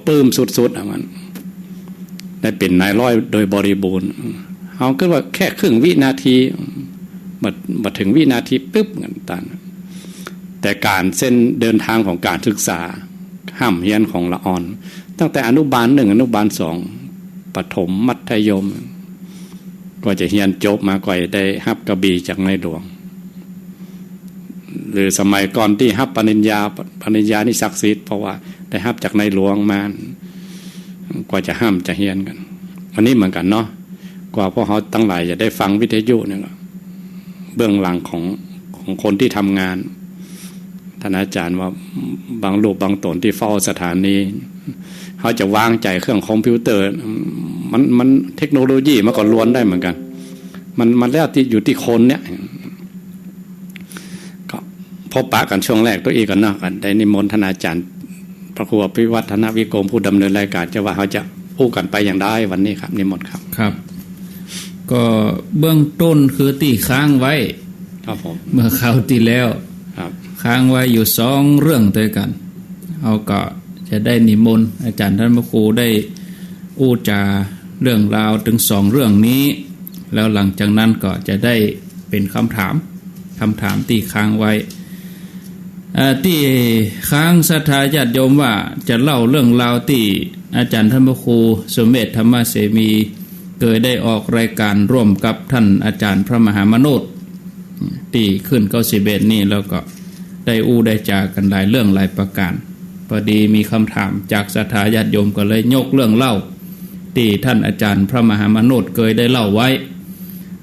ปลื้มสุดๆมันได้เป็นนายร้อยโดยบริบูรณ์เอาก็ว่าแค่ครึ่งวินาทีมาถึงวินาทีปึ๊บเงินตันแต่การเส้นเดินทางของการศึกษาห้ามเฮียนของละอ่อนตั้งแต่อนุบาล1อนุบาล2ประถมมัธยมก็จะเฮียนจบมาก่อยได้ฮับกระบี่จากในหลวงหรือสมัยก่อนที่ฮับปริญญานี่ศักดิ์สิทธิ์เพราะว่าได้ฮับจากในหลวงมากว่าจะห้ามจะเฮียนกันวันนี้เหมือนกันเนาะกว่าพวกเขาตั้งหลายจะได้ฟังวิทยุเนี่ยเบื้องหลังของคนที่ทำงานท่านอาจารย์ว่าบางรูปบางตนที่เฝ้าสถานีเขาจะวางใจเครื่องคอมพิวเตอร์มันเทคโนโลยีมันก็ล้วนได้เหมือนกันมันแล้วที่อยู่ที่คนเนี่ยก็พบปะกันช่วงแรกตัวเองกันเนาะกันได้นิมนต์ท่านอาจารย์พระครูอภิวัฒนวิกรมผู้ดำเนินรายการจะว่าเขาจะพูดกันไปอย่างได้วันนี้ครับนิมนต์ครับครับก็เบื้องต้นคือตีค้างไว้ครับผมเมื่อคราวที่แล้วค้างไว้อยู่2เรื่องด้วยกันเอาก็จะได้นิมนต์อาจารย์ท่านพระครูได้อู้จาเรื่องราวถึง2เรื่องนี้แล้วหลังจากนั้นก็จะได้เป็นคำถามที่ค้างไว้ที่ค้างศรัทธาญาติโยมว่าจะเล่าเรื่องราวที่อาจารย์ท่านพระครูสมเด็จธรรมเสมีเคยได้ออกรายการร่วมกับท่านอาจารย์พระมหามโนษที่ขึ้น91นี่แล้วก็ได้ได้จากันหลายเรื่องหลายประการพอดีมีคำถามจากศรัทธาญาติโยมก็เลยยกเรื่องเล่าที่ท่านอาจารย์พระมหามโนษเคยได้เล่าไว้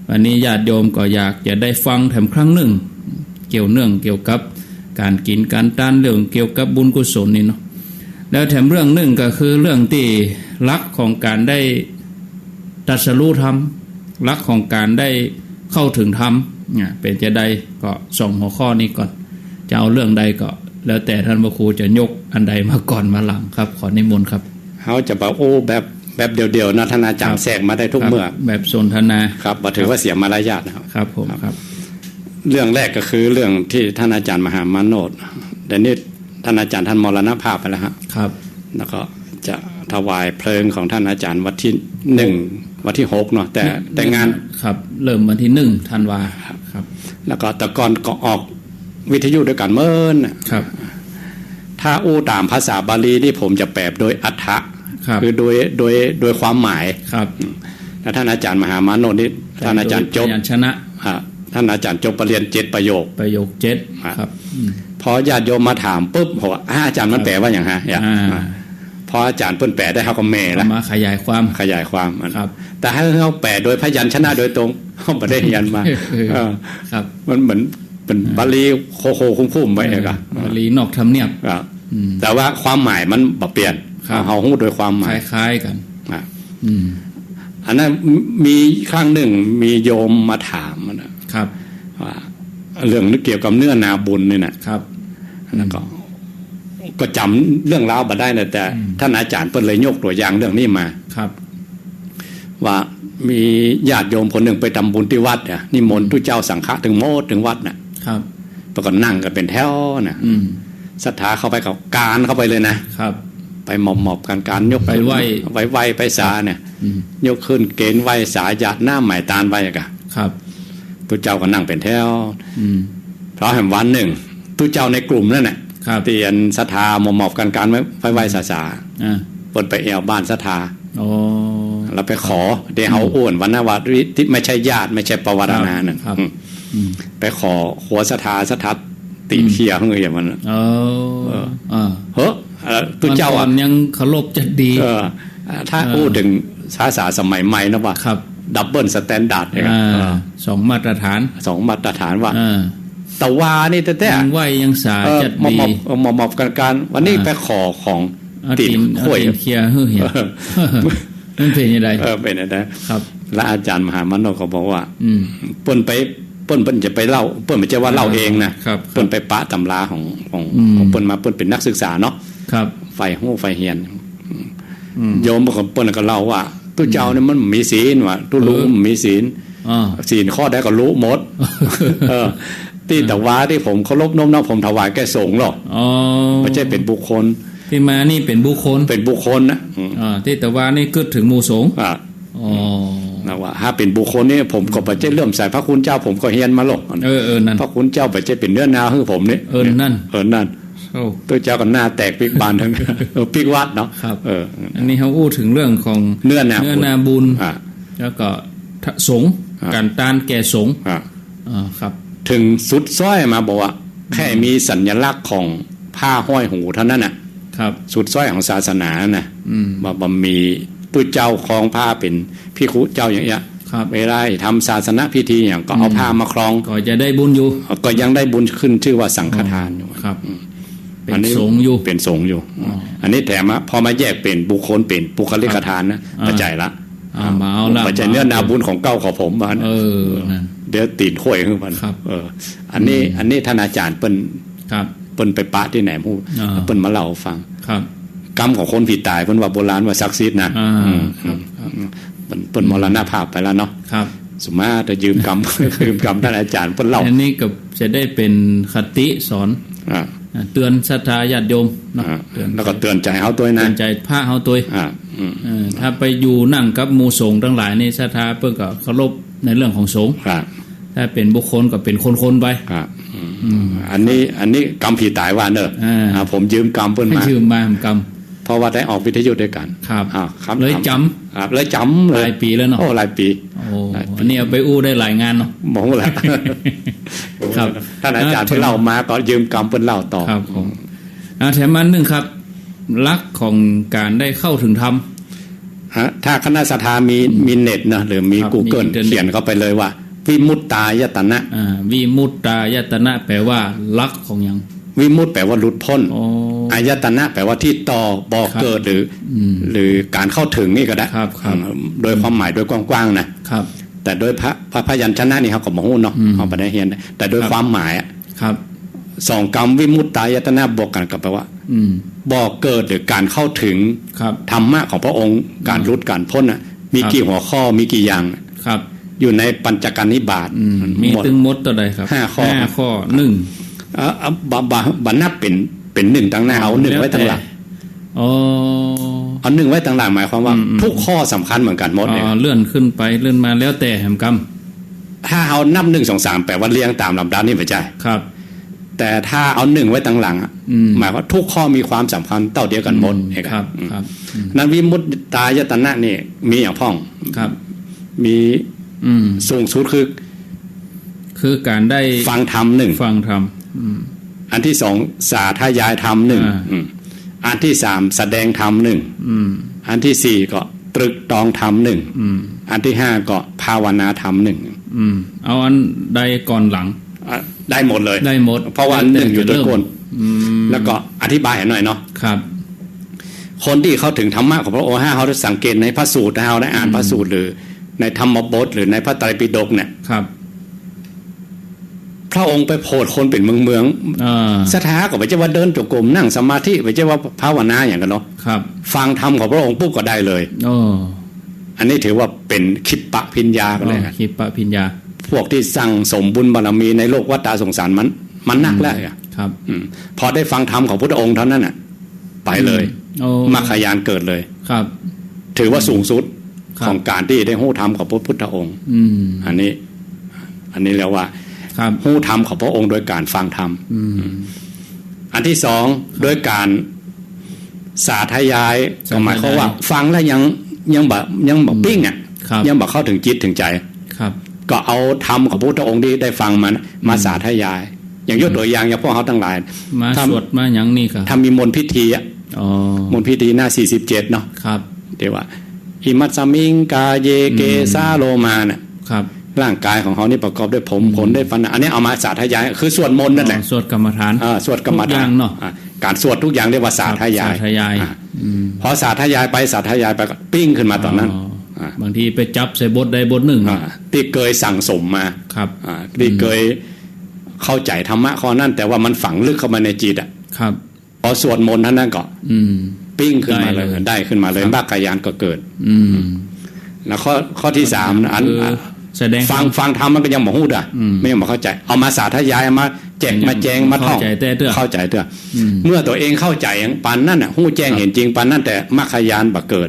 วันนี้ญาติโยมก็อยากจะได้ฟังแถมครั้งหนึ่งเกี่ยวกับการกินการทานเรื่องเกี่ยวกับบุญกุศลนี่เนาะแล้วแถมเรื่องหนึ่งก็คือเรื่องที่ลักของการได้ตรัสรู้ธรรมลักของการได้เข้าถึงธรรมเนี่ยเป็นจะได้ก็2หัวข้อนี้ก่อนจะเอาเรื่องใดก็แล้วแต่ท่านพระครูจะยกอันใดมาก่อนมาหลังครับขอนิมนต์ครับเขาจะบอกแบบเดียวๆนะท่านอาจารย์แทรกมาได้ทุกเมื่อแบบสนทนาครับบ่ถือว่าเสียมารยาทนะครับครับผมครับเรื่องแรกก็คือเรื่องที่ท่านอาจารย์มหามโนษแต่นี่ท่านอาจารย์ท่านมรณภาพไปแล้วครับแล้วก็จะถวายเพลิงของท่านอาจารย์วันที่1วันที่6เนาะแต่งานครับเริ่มวันที่1ธันวาครับแล้วก็แต่ก่อนก็ออกวิทยุด้วยกันเมื่อครับถ้าอู้ตามภาษาบาลีนี่ผมจะแปลโดยอรรถะคือโดยความหมายครับแล้วท่านอาจารย์มหามโนษนี่ท่านอาจารย์จบชนะท่านอาจารย์จบปรริญญา7ประโยค7ครับพอญาติโยมมาถามปุ๊บบอกว่าอาจารย์มันแปลว่าอย่างฮะพออาจารย์เพิ่นแปลได้เขาก็แม่แล้วมาขยายความครับแต่ให้เขาแปลโดยพยัญชนะโดยตรงเขาไม่ได้เรียนมาครับมันเหมือนเป็นบาลีโคคุ้มๆไว้เองครับบาลีนอกธรรมเนียบแต่ว่าความหมายมันบ่เปลี่ยนเขาฮู้โดยความหมายคล้ายๆกันอันนั้นมีครั้งหนึ่งมีโยมมาถามนะครับว่าเรื่องเกี่ยวกับเนื้อนาบุญนี่นะครับแล้วก็จำเรื่องราวมาได้นะแต่ท่านอาจารย์เพิ่นเลยยกตัวอย่างเรื่องนี้มาครับว่ามีญาติโยมคนหนึ่งไปทำบุญที่วัดเนี่ยนิมนต์ทุเจ้าสังฆะถึงโมดถึงวัดน่ะครับปรากฏนั่งกันเป็นแถวน่ะศรัทธาเข้าไปกับการเข้าไปเลยนะครับไปหมอบการยกไปไหว้ไปสาเนี่ยยกขึ้นเกณฑ์ไหว้สาญาติหน้าหมายตาลไหว้กะครับทุเจ้าก็นั่งเป็นแถวเพราะแห่งวันหนึ่งทุเจ้าในกลุ่มนั่นน่ะเตียนศรัทธาหมอบการไหว้สาเปิดไปแอวบ้านศรัทธาเราไปขอเดี๋ยวเขาอ้วนวันนาวาที่ไม่ใช่ญาติไม่ใช่ปวารณาเนี่ยไปขอหัวศรัทธาตีเขียเขาเงยอย่างมันเฮ้อตัวเจ้ายังเคารพจะดีถ้าพูดถึงภาษาสมัยใหม่นะว่าดับเบิลสแตนดาร์ดเลยครับ2มาตรฐานว่าตะวานี่แต่ยังไหวยังสาจัดดีหมอบการวันนี้ไปขอของตีนข่วยเขียเหี้ยมันเป็นยังไงเป็นยังไงครับและอาจารย์มหามโนก็บอกว่าเปิ้นจะไปเล่าเปิ้นไม่ใช่ว่าเล่าเองนะเปิ้นไปปะตำราของเปิ้นมาเปิ้นเป็นนักศึกษาเนาะไฟหู้ไฟเฮียนโยมบอกเปิ้นก็เล่าว่าตู้เจ้าเนี่ยมันมีศีลว่ะตู้รู้มีศีลข้อใดก็รู้หมดที่แต่ว่าที่ผมเคารพน้อมผมถวายแก่สงฆ์หรอกไม่ใช่เป็นบุคคล ที่มานี่เป็นบุคคลนะที่แต่ว่านี่กึดถึงหมู่สงฆ์นะว่าถ้าเป็นบุคคลนี่ผมก็ไปเจ้เริ่มใส่พระคุณเจ้าผมก็เฮียนมาหรอกนั่นพระคุณเจ้าไปเจ้เป็นเนื้อนาคือผมนี่นั่นตัวเจ้าก็หน้าแตกปิกบานทั้งปิกวัดเนาะอันนี้เขาพูดถึงเรื่องของเนื้อนาบุญแล้วก็สงฆ์การต้านแก่สงฆ์ครับถึงสุดซ้อยมาบอกว่าแค่มีสัญลักษณ์ของผ้าห้อยหูเท่านั้นน่ะครับสุดซ้อยของศาสนาน่ะว่ามีผู้เจ้าครองผ้าเป็นภิกขุเจ้าอย่างเงี้ยเวลาทำศาสนพิธีอย่างก็เอาผ้ามาครองก็จะได้บุญอยู่ก็ยังได้บุญขึ้นชื่อว่าสังฆทานอยู่ครับเป็นสงฆ์อยู่อันนี้แต่มาพอมาแยกเป็นบุคคลเป็นปุคลิกทานนะปัจจัยละมาเอาละปัจจัยเนื้อนาบุญของเก้าของผมมันเดี๋ยวตีนข่อยขึ้นมันอันนี้ท่านอาจารย์เปิ้นไปปะที่ไหนมู้เปิ้นมาเล่าฟังกรรมของคนผิดตายเปิ้นว่าโบราณว่าศักดิ์สิทธิ์นะเปิ้นมรณภาพไปแล้วเนาะสมมาจะยืมกรรมท่านอาจารย์เปิ้นเล่าอันนี้ก็จะได้เป็นคติสอนเตือนศรัทธาญาติโยมแล้วก็เตือนใจเฮาตัวนะเตือนใจพระเฮาตัวถ้าไปอยู่นั่งกับหมู่สงฆ์ทั้งหลายนี่ศรัทธาเพิ่นก็เคารพในเรื่องของสงฆ์ถ้าเป็นบุคคลก็เป็นคนๆไปอันนี้กรรมผีตายว่าเนอะผมยืมกรรมเพิ่นมายืมมากรรมเพราะว่าได้ออกวิทยุด้วยกันครับเลยจำเลยจำหลายปีแล้วเนาะหลายปีอันนี้เอาไปอู้ได้หลายงานเนาะมองแล้วครับท่านอาจารย์เพิ่นเล่ามาก็ยืมกรรมเพิ่นเล่าต่อครับผมแถมอันนึงครับลักของการได้เข้าถึงธรรมถ้าคณะศรัทธามีเน็ตนะหรือมี Google เขียนเข้าไปเลยว่าวิมุตตายตนะวิมุตตายตนะแปลว่าลักของยังวิมุตต์แปลว่าหลุดพ้นอายตนะแปลว่าที่ต่อบ่อเกิดหรือการเข้าถึงนี่ก็ได้โดยความหมายโดยกว้างๆนะครับแต่โดยพระพยัญชนะนี่เขาก็บ่ฮู้เนาะเขาบ่ได้เรียนแต่โดยความหมายครับสองกรรมวิมุตตายตนะบวกกันก็แปลว่าบ่อเกิดหรือการเข้าถึงธรรมะของพระองค์การหลุดการพ้นน่ะมีกี่หัวข้อมีกี่อย่างครับอยู่ในปัญจการนิบาตมีถึงหมดตัวใดครับ5ข้อ1บนับเป็น1ตั้งหน้าเอา1ไว้ตั้งหลังเอา1ไว้ตั้งหลังหมายความว่าทุกข้อสำคัญเหมือนกันหมดเลยเลื่อนขึ้นไปเลื่อนมาแล้วแต่แห่งกรรมถ้าเอานับ1 2 3แปลว่าเรียงตามลำดับนี่ไม่ใช่ครับแต่ถ้าเอา1ไว้ตั้งหลังหมายว่าทุกข้อมีความสำคัญเท่าเดียวกันหมดครับนั้นวิมุตตายตนะนี่มีอย่างพ้องครับมีสูงสุดคือการได้ฟังธรรม1ฟังธรรมอันที่2สาธยายธรรม1อันที่3แสดงธรรม1อันที่4ก็ตรึกตรองธรรม1อันที่5ก็ภาวนาธรรม1เอาอันใดก่อนหลังได้หมดเลยได้หมดเพราะว่า1อยู่ต้นก้นแล้วก็อธิบายให้หน่อยเนาะครับคนที่เขาถึงธรรมะของพระองค์เขาได้สังเกตในพระสูตรเขาได้อ่านพระสูตรหรือในธรรมบทหรือในพระไตรปิฎกเนี่ยครับพระองค์ไปโพดคนเป็นเมืองสถาก็ไม่ใช่ว่าเดินจงกรมนั่งสมาธิไม่ใช่ว่าภาวนาอย่างกันเนาะฟังธรรมของพระองค์ปุ๊บก็ได้เลยอันนี้ถือว่าเป็นคิปปะพิญญาก็ได้คิปปะพิญญาพวกที่สั่งสมบุญบารมีในโลกวัฏฏะสงสารมันนักแล้วครับพอได้ฟังธรรมของพระองค์เท่านั้นน่ะไปเลยมรรคญาณเกิดเลยครับถือว่าสูงสุดของการที่ได้หู้ธรรมของพระพุทธองค์อันนี้เรียกว่าหู้ธรรมของพระองค์โดยการฟังธรรมอันที่2โดยการสาธยายก็หมายความว่าฟังแล้วยังแบบปิ้งอ่ะยังแบบเข้าถึงจิตถึงใจก็เอาธรรมของพระพุทธองค์ที่ได้ฟังมาสาธยายอย่างยกตัวอย่างพวกเขาทั้งหลายมาสวดมาอย่างนี้ครับทำมีมนต์พิธีอ่ะมนต์พิธีหน้า47เนาะเดี๋ยวว่าอิมัตสมิงกาเยเกซาโลมาน่ะร่างกายของเขานี่ประกอบด้วยผมขนด้วยฟันอันนี้เอามาสาธยายคือสวดมนต์นั่นแหละสวดกรรมฐานสวดกรรมฐานเนาะการสวดทุกอย่างเรียกว่าสาธยายพอสาธยายไปสาธยายไปก็ปิ้งขึ้นมาตอนนั้นบางทีไปจับใส่บทใดบทหนึ่งที่เคยสั่งสมมาที่เคยเข้าใจธรรมะข้อนั้นแต่ว่ามันฝังลึกเข้ามาในจิตอ่ะพอสวดมนต์ท่านนั้นก็ปิ้งขึ้นมาเลยได้ขึ้นมาเลยมรรคญาณก็เกิดแล้วข้อที่3อัน แสดง ฟังธรรมมันก็ยังบ่ฮู้ด่ะไม่ยังบ่เข้าใจเอามาสาธยายมาแจกมาแจงมาท่องเข้าใจเด้อเมื่อตัวเองเข้าใจอย่างปานนั้นน่ะฮู้แจ้งเห็นจริงปานนั้นแต่มรรคญาณบ่เกิด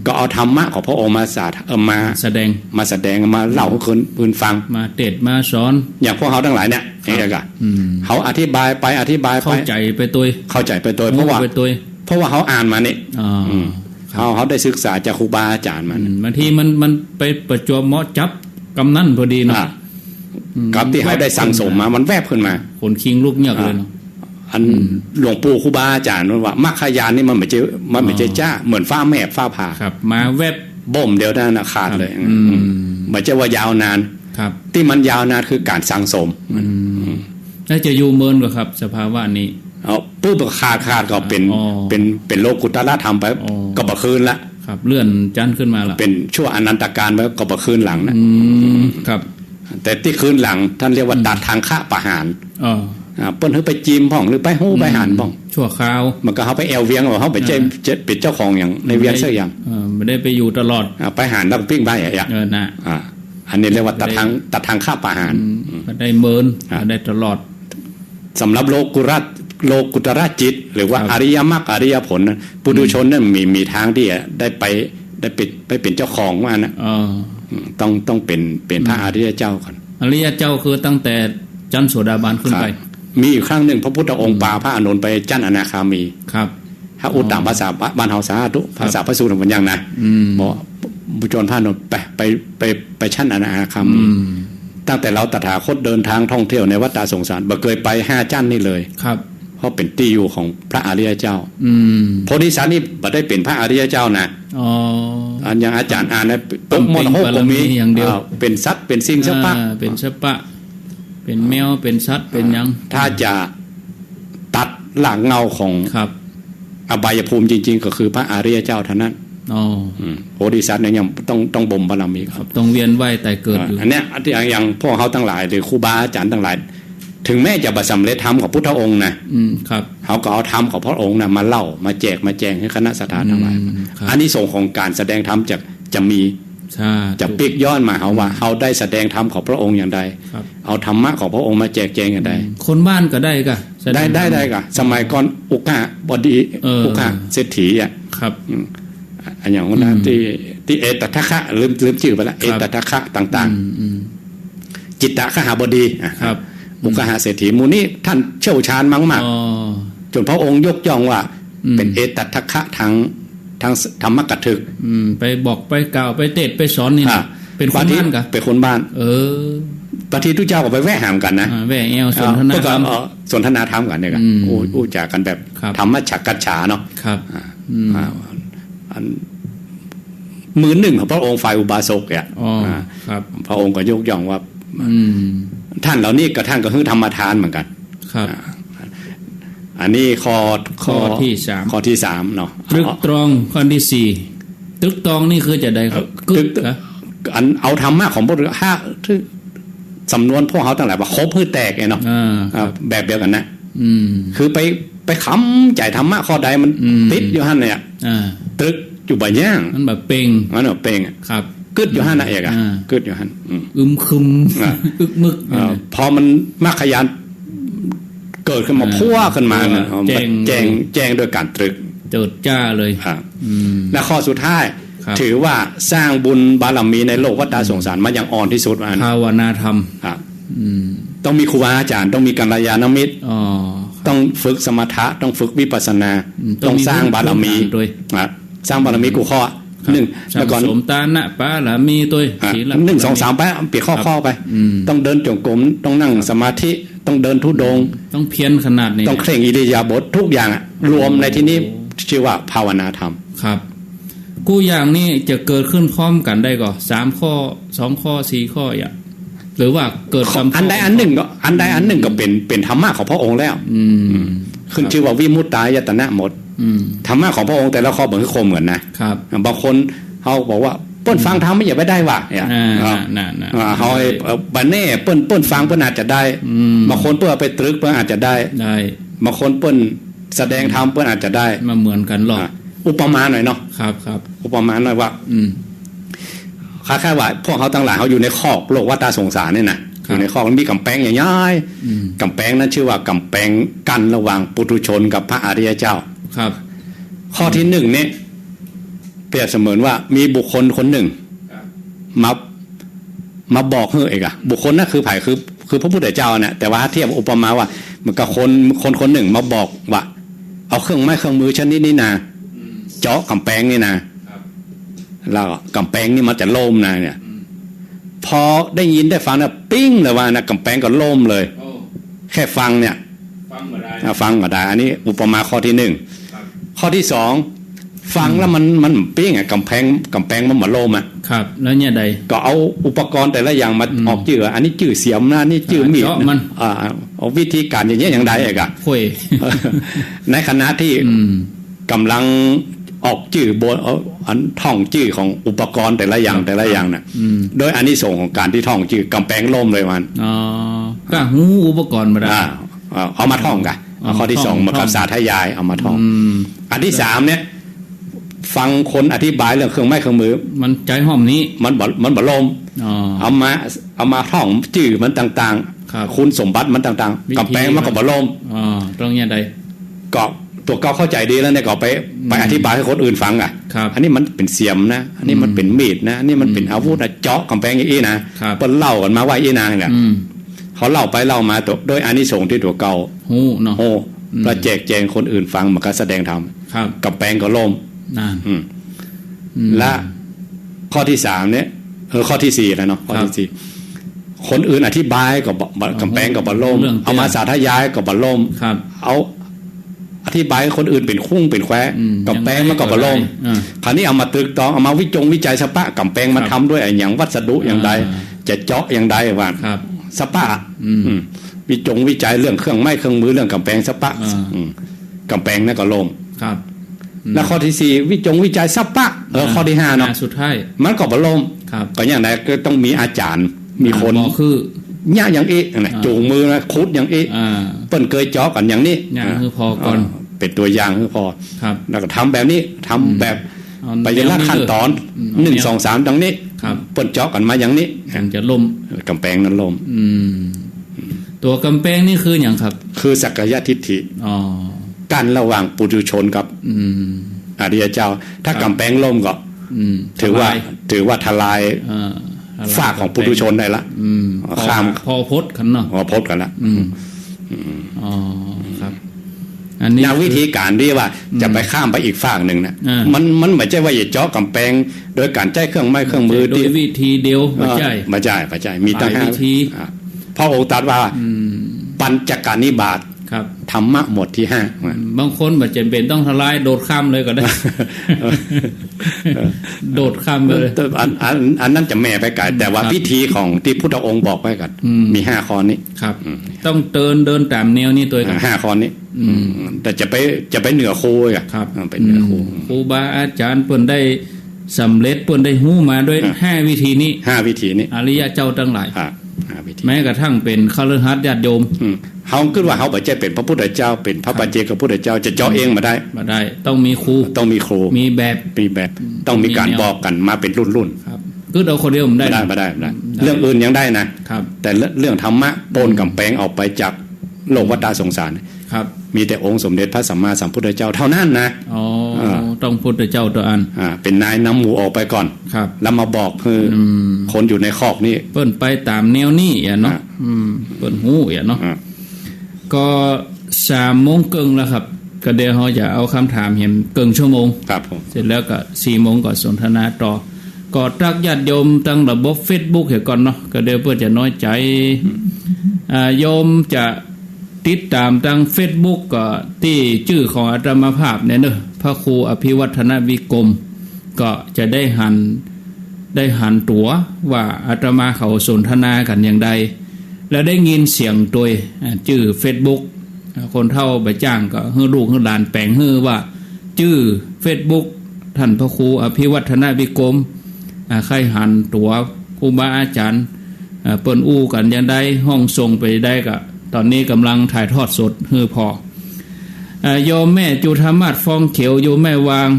ก็เอาธรรมะของพระองค์มามาแสดงมาเล่าให้คนอื่นฟังมาเทศมาสอนอย่างพวกเฮาทั้งหลายเนี่ยนี่ก็เขาอธิบายไปเข้าใจไปตัวเพราะว่าเขาอ่านมานี่เขาได้ศึกษาจากครูบาอาจารย์มันบางทีมันไปประจวบเหมาะจับกำนั้นพอดีเนาะกับที่เขาได้สั่งสมมามันแวบขึ้นมาคนคิงลูกเงียบเลยเนาะอันหลวงปู่ครูบาอาจารย์ว่ามรรคญาณนี่มันไม่ใช่จ้าเหมือนฟ้าแมบฟ้าผ่าครับมาแวบบ่มเดียวนั้นขาดเลยไม่ใช่ว่ายาวนานที่มันยาวนานคือการสั่งสมแล้วจะอยู่เมินกว่าครับสภาวะนี้ปุ๊บขาดก็เป็นโลกุตตรธรรมไปก็บ่คืนละครับเลื่อนจันขึ้นมาละเป็นชั่วอนันตการไปก็บ่คืนหลังนะครับแต่ที่คืนหลังท่านเรียกว่าตัดทางฆ่าประหารเปิ้นเฮาไปจิ้มพ่องหรือไปฮู้ไปหันพ่องชั่วคราวมันก็เฮาไปแอวเวียงเฮาไปเจ็เป็นเจ้าของอย่างในเวียงซะอย่างไม่ได้ไปอยู่ตลอดไปหันแล้วปิ้งไปอย่างน่ะอันนี้เรียกว่าตัดทางฆ่าประหารก็ได้เมินได้ตลอดสำหรับโลกุตระจิตหรือว่าอริยมรรคอริยผลปุถุชนนั้นมีทางที่ได้ไปเป็นเจ้าของว่านะต้องเป็นพระอริยเจ้าก่อนอริยเจ้าคือตั้งแต่ชั้นโสดาบันขึ้นไปมีอยู่ครั้งหนึ่งพระพุทธองค์ปาพระอานนท์ไปชั้นอนาคามีครับถ้าอุตตมภาษาบ้านเฮาสาธุภาษาพระสูตรมันยังนะบอกบุจรพระอานนท์ไปชั้นอนาคามีตั้งแต่เราตถาคตเดินทางท่องเที่ยวในวัฏฏะสงสารบ่เคยไป5ชั้นนี่เลยครับเพราะเป็นที่อยู่ของพระอริยเจ้าโพธิสัตว์นี่บ่ได้เป็นพระอริยเจ้านะอันอย่างอาจารย์อ่านนะต้มมรหกก็มีอย่างเดียวเป็นสัตว์เป็นสิ่งสัพพะเป็นสัพพะเป็นแมวเป็นสัตว์เป็นยังถ้าจะตัดหลังเงาของอบายภูมิจริงๆก็คือพระอริยเจ้าเท่านั้นโพธิสัตว์เนี่ยยังต้องบ่มบารมีครับต้องเวียนว่ายแต่เกิดอยู่อันเนี้ยอย่างพวกเขาทั้งหลายหรือครูบาอาจารย์ทั้งหลายถึงแม้จะบ่สำเร็จธรรมของพุทธองค์นะครับเขาก็เอาธรรมของพระองค์นะมาเล่ามาแจกมาแจงให้คณะสัตยาทั้งหลายอันนี้ส่งของการแสดงธรรมจะมีจะปิกย้อนมาเขาว่าเขาได้แสดงธรรมของพระองค์อย่างใดเอาธรรมะของพระองค์มาแจกแจงอย่างใดคนบ้านก็ได้ก็ได้ก็สมัยก่อนอุกะบดีอุกะเศรษฐีอ่ะครับอันอย่างนั้นที่เอตทัคคะลืมชื่อไปละเอตทัคคะต่างๆจิตตะขหบดีครับอุกหาเศรษฐีมูนี่ท่านเชี่ยวชาญมากๆจนพระองค์ยกย่องว่าเป็นเอตทัคคะทางธรรมกถึกไปบอกไปกล่าวไปเทศไปสอนนี่นะเป็นคนบ้านกะเป็นคนบ้านบางทีทุกเจ้าก็ไปแวะหามกันนะแวะแอวสนทนาธรรมกันเนี่ยกันอู้จากันแบบธรรมฉักกัจฉาเนาะครับมือหนึ่งของพระองค์ฝ่ายอุบาสกเนี่ยพระองค์ก็ยกย่องว่าท่านเหล่านี้กับท่านก็คือธรรมทานเหมือนกันครับอันนี้ข้อที่3เนาะตรึกตรองข้อที่4ตรึกตรองนี่คือจะได้ครับอันเอาธรรมะของพวกเราที่สำนวนพวกเขาทั้งหลายว่าครบพื้นแตกเนาะแบบเดียวกันนะคือไปค้ำใจธรรมะข้อใดมันติดอยู่หั่นเนี่ยตรึกอยู่บ่ย่างมันแบบเป่งมันแบบเป่งครับกึดอยู่หั่นน่ะเอกกึดอยู่หั่นคึมอึกมึกพอมันมรรคญาณเกิดขึ้นมาพัวขึ้นมาแจ้งโดยการตรึกเจิดจ้าเลยและข้อสุดท้ายถือว่าสร้างบุญบารมีในโลกวัฏสงสารมาอย่างอ่อนที่สุดภาวนาธรรมต้องมีครูบาอาจารย์ต้องมีกัลยาณมิตรต้องฝึกสมถะต้องฝึกวิปัสสนาต้องสร้างบารมีสร้างบารมีกูข้อ1แล้วก่อนสมตานะปาละมีตัว1 2 3ไปเปลี่ยนข้อไปต้องเดินจงกรมต้องนั่งสมาธิต้องเดินธุดงค์ต้องเพียรขนาดนี้ต้องเคร่งอิริยาบถทุกอย่างรวมในที่นี้ชื่อว่าภาวนาธรรมครับกูอย่างนี้จะเกิดขึ้นพร้อมกันได้ก่อ3ข้อ2ข้อ4ข้ออย่างหรือว่าเกิดอันใดอันหนึ่งก็เป็นธรรมะของพระองค์แล้วขึ้นชื่อว่าวิมุตตายตนะหมดธรรมะของพระองค์แต่ละข้อเหมือนโคมเหมือนนะครับบางคนเขาบอกว่าเปิ้นฟังธรรมไม่อย่าไปได้ว่ะเขาบันเน่เปิ้นฟังเปิ้นอาจจะได้บางคนเปิ้นไปตรึกเปิ้นอาจจะได้บางคนเปิ้นแสดงธรรมเปิ้นอาจจะได้มาเหมือนกันหรอกอุปมาหน่อยเนาะครับอุปมาหน่อยว่า คล้ายๆว่าพวกเขาทั้งหลายเขาอยู่ในคอกโลกวัฏสงสารเนี่ยนะอยู่ในคอกมันมีกำแพงใหญ่ๆกำแพงนั้นชื่อว่ากำแพงกั้นระหว่างปุถุชนกับพระอริยเจ้าครับข้อที่หนึ่งเนี่ยเปรียบเสมือนว่ามีบุคคลคนหนึ่งมาบอกเฮ้เอกอะบุคคลนั่นคือไผ่คือพระพุทธเจ้าเนี่ยแต่ว่าเทียบอุปมาว่ามันกับคนหนึ่งมาบอกว่าเอาเครื่องไม้เครื่องมือชนิดนี้นะเจาะกำแพงนี่นะแล้วกำแพงนี่มันจะล่มนะเนี่ยพอได้ยินได้ฟังนะปิ้งเลยว่านะกำแพงก็ล่มเลยแค่ฟังเนี่ยฟังก็ได้อันนี้อุปมาข้อที่หนึ่งข้อที่สองฟังแล้วมันปิ้งอ่ะกำแพงมันเหมือนล่มอ่ะครับแล้วเนี่ยใดก็เอาอุปกรณ์แต่ละอย่างมาออกจื่ออันนี้จื่อเสียมนะนี่จื่อมีดมันเอาวิธีการอย่างเงี้ยอย่างใดเอกอะในขณะที่กำลังออกจื่อบนอันท่องจื่อของอุปกรณ์แต่ละอย่างน่ะโดยอานิสงส์ของการที่ท่องจื่อกำแพงล่มเลยมันก็หูอุปกรณ์มาได้เอามาท่องกันข้อที่สองมากับสาธยายเอามาท่องอันที่สามเนี่ยฟังคนอธิบายเรื่องเครื่องไม้เครื่องมือมันใจห้อมนี้มันบ่ล่มเอามาท่องจื่อมันต่างๆคุณสมบัติมันต่างๆกำแพงมันก็บ่ล่มตรงนี้ใดก็ตัวเก่าเข้าใจดีแล้วเนี่ยก็ไปอธิบายให้คนอื่นฟังอ่ะอันนี้มันเป็นเสียมนะอันนี้มันเป็นมีดนะอันนี้มันเป็นอาวุธเจาะกำแพงอย่างนี้นะเปิ้นเล่ากันมาว่าอีนางเนี่ยเขาเล่าไปเล่ามาตัวโดยอานิสงส์ที่ตัวเก่าโหประแจกแจงคนอื่นฟังมันก็แสดงธรรมกำแพงก็ล่มและข้อที่สามเนี่ยข้อที่สี่แล้วเนาะข้อที่สี่คนอื่นอธิบายก็กำแพงก็บ่ล่มเอามาสาธยายก็บ่ล่มเอาอธิบายคนอื่นเป็นคุ้งเป็นแควกำแพงมันก็บ่ล่มคราวนี้เอามาตึกตองเอามาวิจัยสปะกำแพงมันทำด้วยอย่างวัสดุอย่างใดจะเจาะอย่างใดว่าสปะวิจัยเรื่องเครื่องไม้เครื่องมือเรื่องกำแพงสปะกำแพงนั่นก็ล่มแล้วข้อที่สี่วิจัยสปะข้อที่ห้าเนาะสุดท้ายมันก็บ่ล่มก็อย่างไรก็ต้องมีอาจารย์มีคนคือเนี่ยอย่างเอ๊ะจูงมือนะคุดอย่างเอ๊ะเปิ้นเคยเจาะกันอย่างนี้คือพอก่อนเป็นตัวอย่างคือพอแล้วก็ทำแบบนี้ทำแบบไปยันละขั้นตอน1 2 3ดังนี้เปิ้นเจาะกันมาอย่างนี้จะล่มกำแพงนั้นล่มตัวกำแพงนี่คืออย่างครับคือสักกายทิฏฐิกั้นระหว่างปุถุชนกับอริยเจ้าถ้ากำแพงล่มก็ถือว่าทลายฝากของปุถุชนได้ละข้ามพอพดกันเนาะพอพดกันละครับอันนี้วิธีการที่ว่าจะไปข้ามไปอีกฝากหนึ่งนะมันไม่ใช่ว่าจะเจาะกำแพงโดยการใช้เครื่องไม้เครื่องมือโดยวิธีเดียวไม่ใช่มีตั้ง5วิธีพระองค์ตรัสว่าปัญจกานิบาตธรรมะหมดที่5บางคนแบบจำเป็นต้องทลายโดดข้ามเลยก็ได้โดดข้ามเลยอันนั้นจะแม่ไปไกลแต่ว่าพิธีของที่พุทธองค์บอกไว้กันมี5ข้อนี้ครับต้องเดินตามแนวนี้ตัวกัน5ข้อนี้แต่จะไปเหนือครูอ่ะไปเหนือครูบาอาจารย์เพิ่นได้สำเร็จเพิ่นได้ฮู้มาด้วย5วิธีนี้5วิธีนี้อริยเจ้าทั้งหลายแม้กระทั่งเป็นคฤหัสถ์ญาติโยมเขาคิดว่าเขาบ่ใช่เป็นพระพุทธเจ้าเป็นพระปัจเจกพุทธเจ้าจะเจาะเองมาได้ต้องมีครูมีแบบต้องมีการบอกกันมาเป็นรุ่นครับคือเอาคนเดียวผมได้เรื่องอื่นยังได้นะแต่เรื่องธรรมะโปนกำแพงออกไปจากโลกวัฏสงสารมีแต่องค์สมเด็จพระสัมมาสัมพุทธเจ้าเท่านั้นนะต้องพุทธเจ้าตัวอันเป็นนายนำหมู่ออกไปก่อนแล้วมาบอกคือคนอยู่ในคอกนี่เปิ้นไปตามแนวนี้เนาะเปิ้นหู้เนาะก็3 โมงครึ่งแล้วครับก็เดี๋ยวเราจะเอาคำถามเห็นเกินชั่วโมงเสร็จแล้วก็4 โมงก็สนทนาต่อก็ตักญาติโยมตั้งระบบ Facebook เห็นก่อนเนาะก็เดี๋ยวเพื่อจะน้อยใจโยมจะติดตามทาง Facebook ก็ที่ชื่อของอาตมาภาพเนี่ยเนอะพระครูอภิวัฒนวิกรมก็จะได้หันตัวว่าอาตมาเขาสนทนากันอย่างใดแล้วได้ยินเสียงตัวชื่อ Facebook คนเฒ่าไปจ้างก็ฮือลูกฮือหลานแปลงฮือว่าชื่อ Facebook ท่านพระครูอภิวัฒนวิกรมใครหันตัวครูบาอาจารย์เปิ้นอู้กันอย่างใดห้องส่งไปได้ก็ตอนนี้กำลังถ่ายทอดสดฮือพอโยมแม่จุธามาศฟองเขียวโยมแม่วาง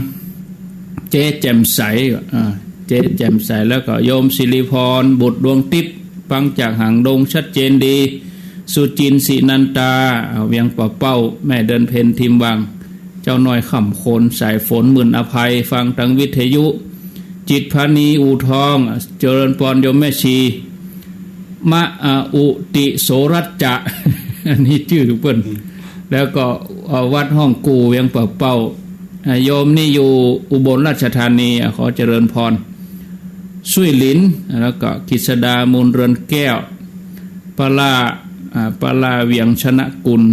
เจ๊แจ่มใส เจ๊แจ่มใสแล้วก็โยมศิริพรบุตรดวงทิพย์ฟังจากหางดงชัดเจนดีสุจินสินันตาเวียงป่าเป้าแม่เดินเพนทิมวังเจ้าน้อยขำโคนสายฝนหมื่นอภัยฟังทางวิทยุจิตพานีอูทองเจริญพรโยมแม่ชีมะอุติโสรัจจะ อันนี้ชื่อเปิ้นแล้วก็วัดห้องกูเวียงป่าเป้าโยมนี่อยู่อุบลราชธานีขอเจริญพรสุยหลินแล้วก็กฤษดามูลเรือนแก้วปลาเวียงชนะกุล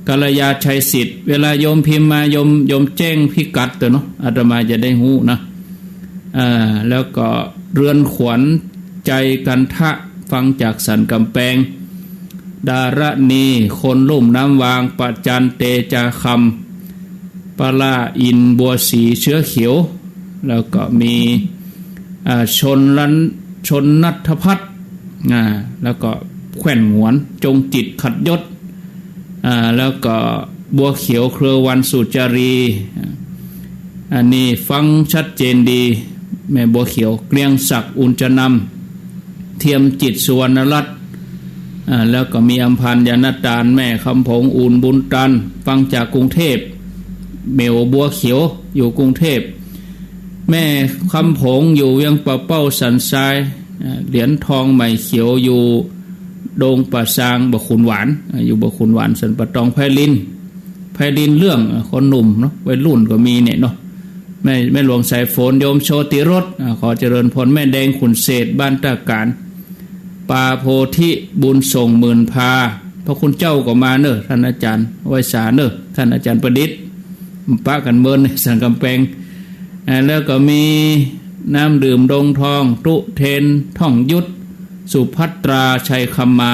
กัลยาชัยสิทธิ์เวลาโยมพิมพ์มาโยมแจ้งพิกัดตัวเนาะอาตมาจะได้หู้นะแล้วก็เรือนขวัญใจกันทะฟังจากสันกำแพงดารณีคนลุ่มน้ำวางปัจจันเตจาคำปลาอินบัวสีเชื้อเขียวแล้วก็มีชนนัทพัฒน์แล้วก็แขวนหวนจงจิตขัดยศแล้วก็บัวเขียวเครือวันสุจารีอันนี้ฟังชัดเจนดีแม่บัวเขียวเกรียงศักดิ์อุญจนำเทียมจิตสุวรรณรัตน์แล้วก็มีอัมพันธ์ยานตาลแม่คำผงอุ่นบุญตันฟังจากกรุงเทพเมวบัวเขียวอยู่กรุงเทพแม่คำผงอยู่เวียงป่าเป้าสันทรายเหรียญทองใหม่เขียวอยู่โดงป่าซางบะขุนหวานอยู่บะขุนหวานสันปะตองไพลินเรื่องคนหนุ่มเนาะวัยรุ่นก็มีเนี่ยเนาะแม่หลวงสายฝนโยมโชติรสขอเจริญพรแม่แดงขุนเศษบ้านตาการปาโพธิบุญส่งหมื่นพาพระคุณเจ้าก็มาเนอะท่านอาจารย์ไว้สาเนอะท่านอาจารย์ประดิษฐ์ป้ากันเมินสันกำแพงแล้วก็มีน้ำดื่มดงทองตุเทนท่องยุทธสุภัตราชัยคำมา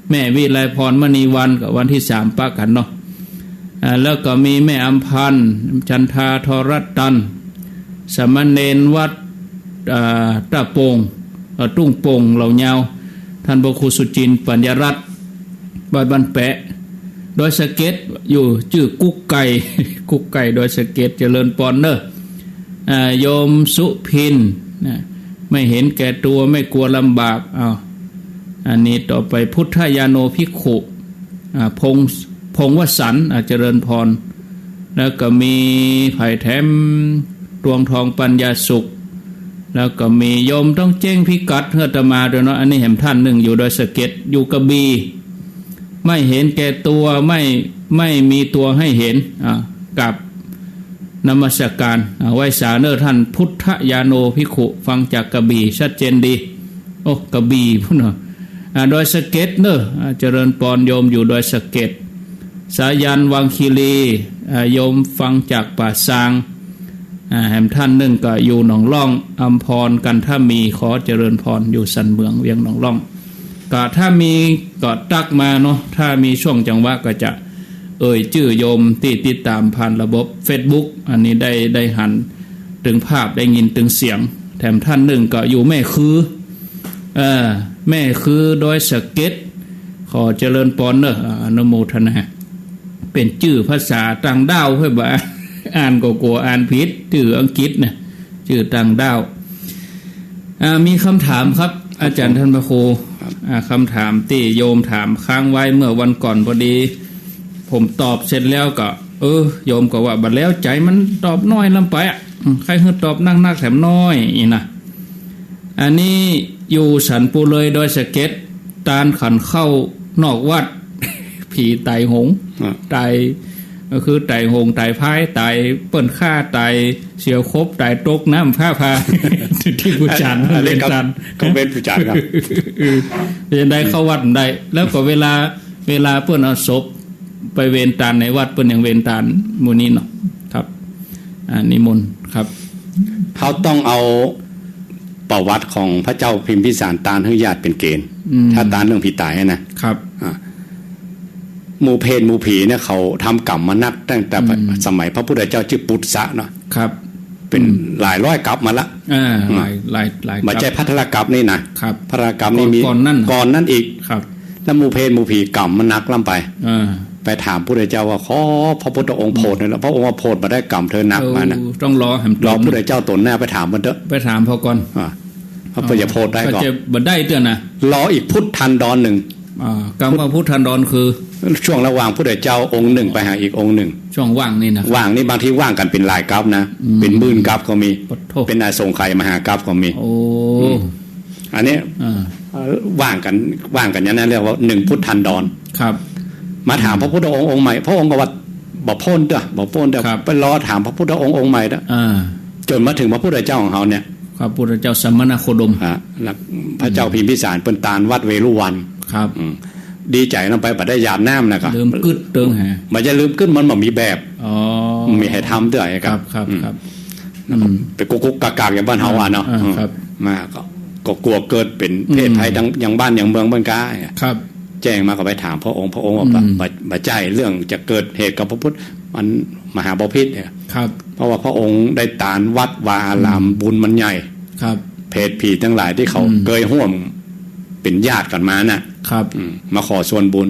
แม่วิไลพรมณีวันกับวันที่3ป้ากันเนาะแล้วก็มีแม่อัมพันธ์จันทาธรตันสมณเณรวัดตะโปงตุ้งโป่งเหล่าเยาวท่านบครูสุจินปัญญรัตน์บ้านแปะโดยสเก็ตอยู่ชื่อกุ๊กไก่โดยสเก็ตเจริญปอนเนอร์โยมสุพินไม่เห็นแก่ตัวไม่กลัวลำบากอันนี้ต่อไปพุทธยาโนภิกขุพงวสันต์เจริญพรแล้วก็มีไผ่แถมดวงทองปัญญาสุขแล้วก็มีโยมต้องแจ้งพิกัดเพื่อจะมาด้วยเนาะอันนี้เห็นท่านหนึ่งอยู่โดยสเก็ตอยู่กระบี่ไม่เห็นแก่ตัวไม่มีตัวให้เห็นกับนมัสการไว้สาเนอร์ท่านพุทธยาโนภิกขุฟังจากกระบี่ชัดเจนดีโอ้กระบี่พุ่นเนาะโดยสเก็ตเนอะเจริญปอนโยมอยู่โดยสเก็ตสายันวังคีรีโยมฟังจากป่าซางแห่งท่านหนึ่งก็อยู่หนองล่องอัมพรกันถ้ามีขอเจริญพรอยู่สันเมืองเวียงหนองล่องก็ถ้ามีก็ตักมาเนาะถ้ามีช่วงจังหวะก็จะชื่อโยมที่ติดตามผ่านระบบ Facebook อันนี้ได้หันถึงภาพได้ยินถึงเสียงแถมท่านหนึ่งก็อยู่แม่คือโดยสเก็ตขอเจริญพรเนอะอนุโมทนาเป็นชื่อภาษาต่างดาวเพื่อบ่อ่านก็กลัวอ่านผิดชื่ออังกฤษนะชื่อต่างดาวมีคำถามครับอาจารย์ท่านพระครูคำถามที่โยมถามค้างไว้เมื่อวันก่อนพอดีผมตอบเสร็จแล้วก็โยมก็ว่าบัดแล้วใจมันตอบน้อยลำไปใครคือตอบนักแถมน้อยอีนะอันนี้อยู่สันปูเลยโดยสเก็ตตาลขันเข้านอกวัดผีไตหงไตก็คือไตหงไตพายไตเปิ้นฆ่าไตเสียวคบไตตกน้ำผ้าพาที่ผู้จันเล่นกันเขาเป็นผู้จันครับจะได้เข้าวัดได้แล้วก็เวลาเปิ้นเอาศพไปเวรตานในวัดเปิ้นยังเวรตานมื้อนี้เนาะครับนิมนต์ครับเขาต้องเอาประวัติของพระเจ้าพิมพิสารตาลให้ญาติเป็นเกณฑ์ถ้าตาลเรื่องผีตายนะครับหมู่เพศหมู่ผีเนี่ยเขาทำกรรมมานักตั้งแต่สมัยพระพุทธเจ้าชื่อปุตสะเนาะครับเป็นหลายร้อยกรรมมาละหลายไม่ใช่พัทรกรรมนี่นะครับพัทรกรรมนี่มีก่อนนั้นอีกครับแล้วหมู่เพศหมู่ผีกรรมมันนักล่ำไป ไปถามพระพุทธเจ้าว่าขอพระพุทธองค์โปรดนี่แหละพระองค์ว่าโปรดมาได้กรรมเธอหนักมานะต้องรอให้รอพระพุทธเจ้าตนหน้าไปถามมันเถอะไปถามพอก่อนพระพุทธโพธิได้ก่อนจะบ่ได้เตือนนะรออีกพุทธันดรหนึ่งกรรมว่าพุทธันดรคือช่วงระหว่างพระพุทธเจ้าองค์หนึ่งไปหาอีกองค์หนึ่งช่วงว่างนี่นะว่างนี่บางทีว่างกันเป็นหลายกัปนะเป็นหมื่นกัปก็มีเป็นอาสงไขยมหากัปก็มีโอ้อันนี้ว่างกันอย่างนั้นเรียกว่า1พุทธันดรครับมาถามพระพุทธองค์องค์ใหม่พระองค์ก็ว่าบ่พ้นเด้อบ่พ้นเด้อไปรอถามพระพุทธองค์องค์ใหม่เด้อจนมาถึงพระพุทธเจ้าของเขาเนี่ยพระพุทธเจ้าสมณโคดมพระเจ้าพิมพิสารเป็นตาลวัดเวรุวันครับดีใจนำไปบัดได้ยามน้ำนะครับลืมกึดเติงแห่มันจะลืมกึดมันบ่มีแบบมีให้ทำด้วยครับไปกุกกากอย่างบ้านเฮาอ่ะเนาะมาก็กลัวเกิดเป็นเพศภัยอย่างบ้านอย่างเมืองบ้านกาครับแจ้งมาก็ไปถามพระองค์ว่าบัจจัยเรื่องจะเกิดเหตุกับพระพุทธมันมหาบพิตรเนี่ยเพราะว่าพระองค์ได้ตานวัดวาอารามบุญมันใหญ่เพศผีทั้งหลายที่เขาเคยร่วมเป็นญาติกันมาน่ะมาขอส่วนบุญ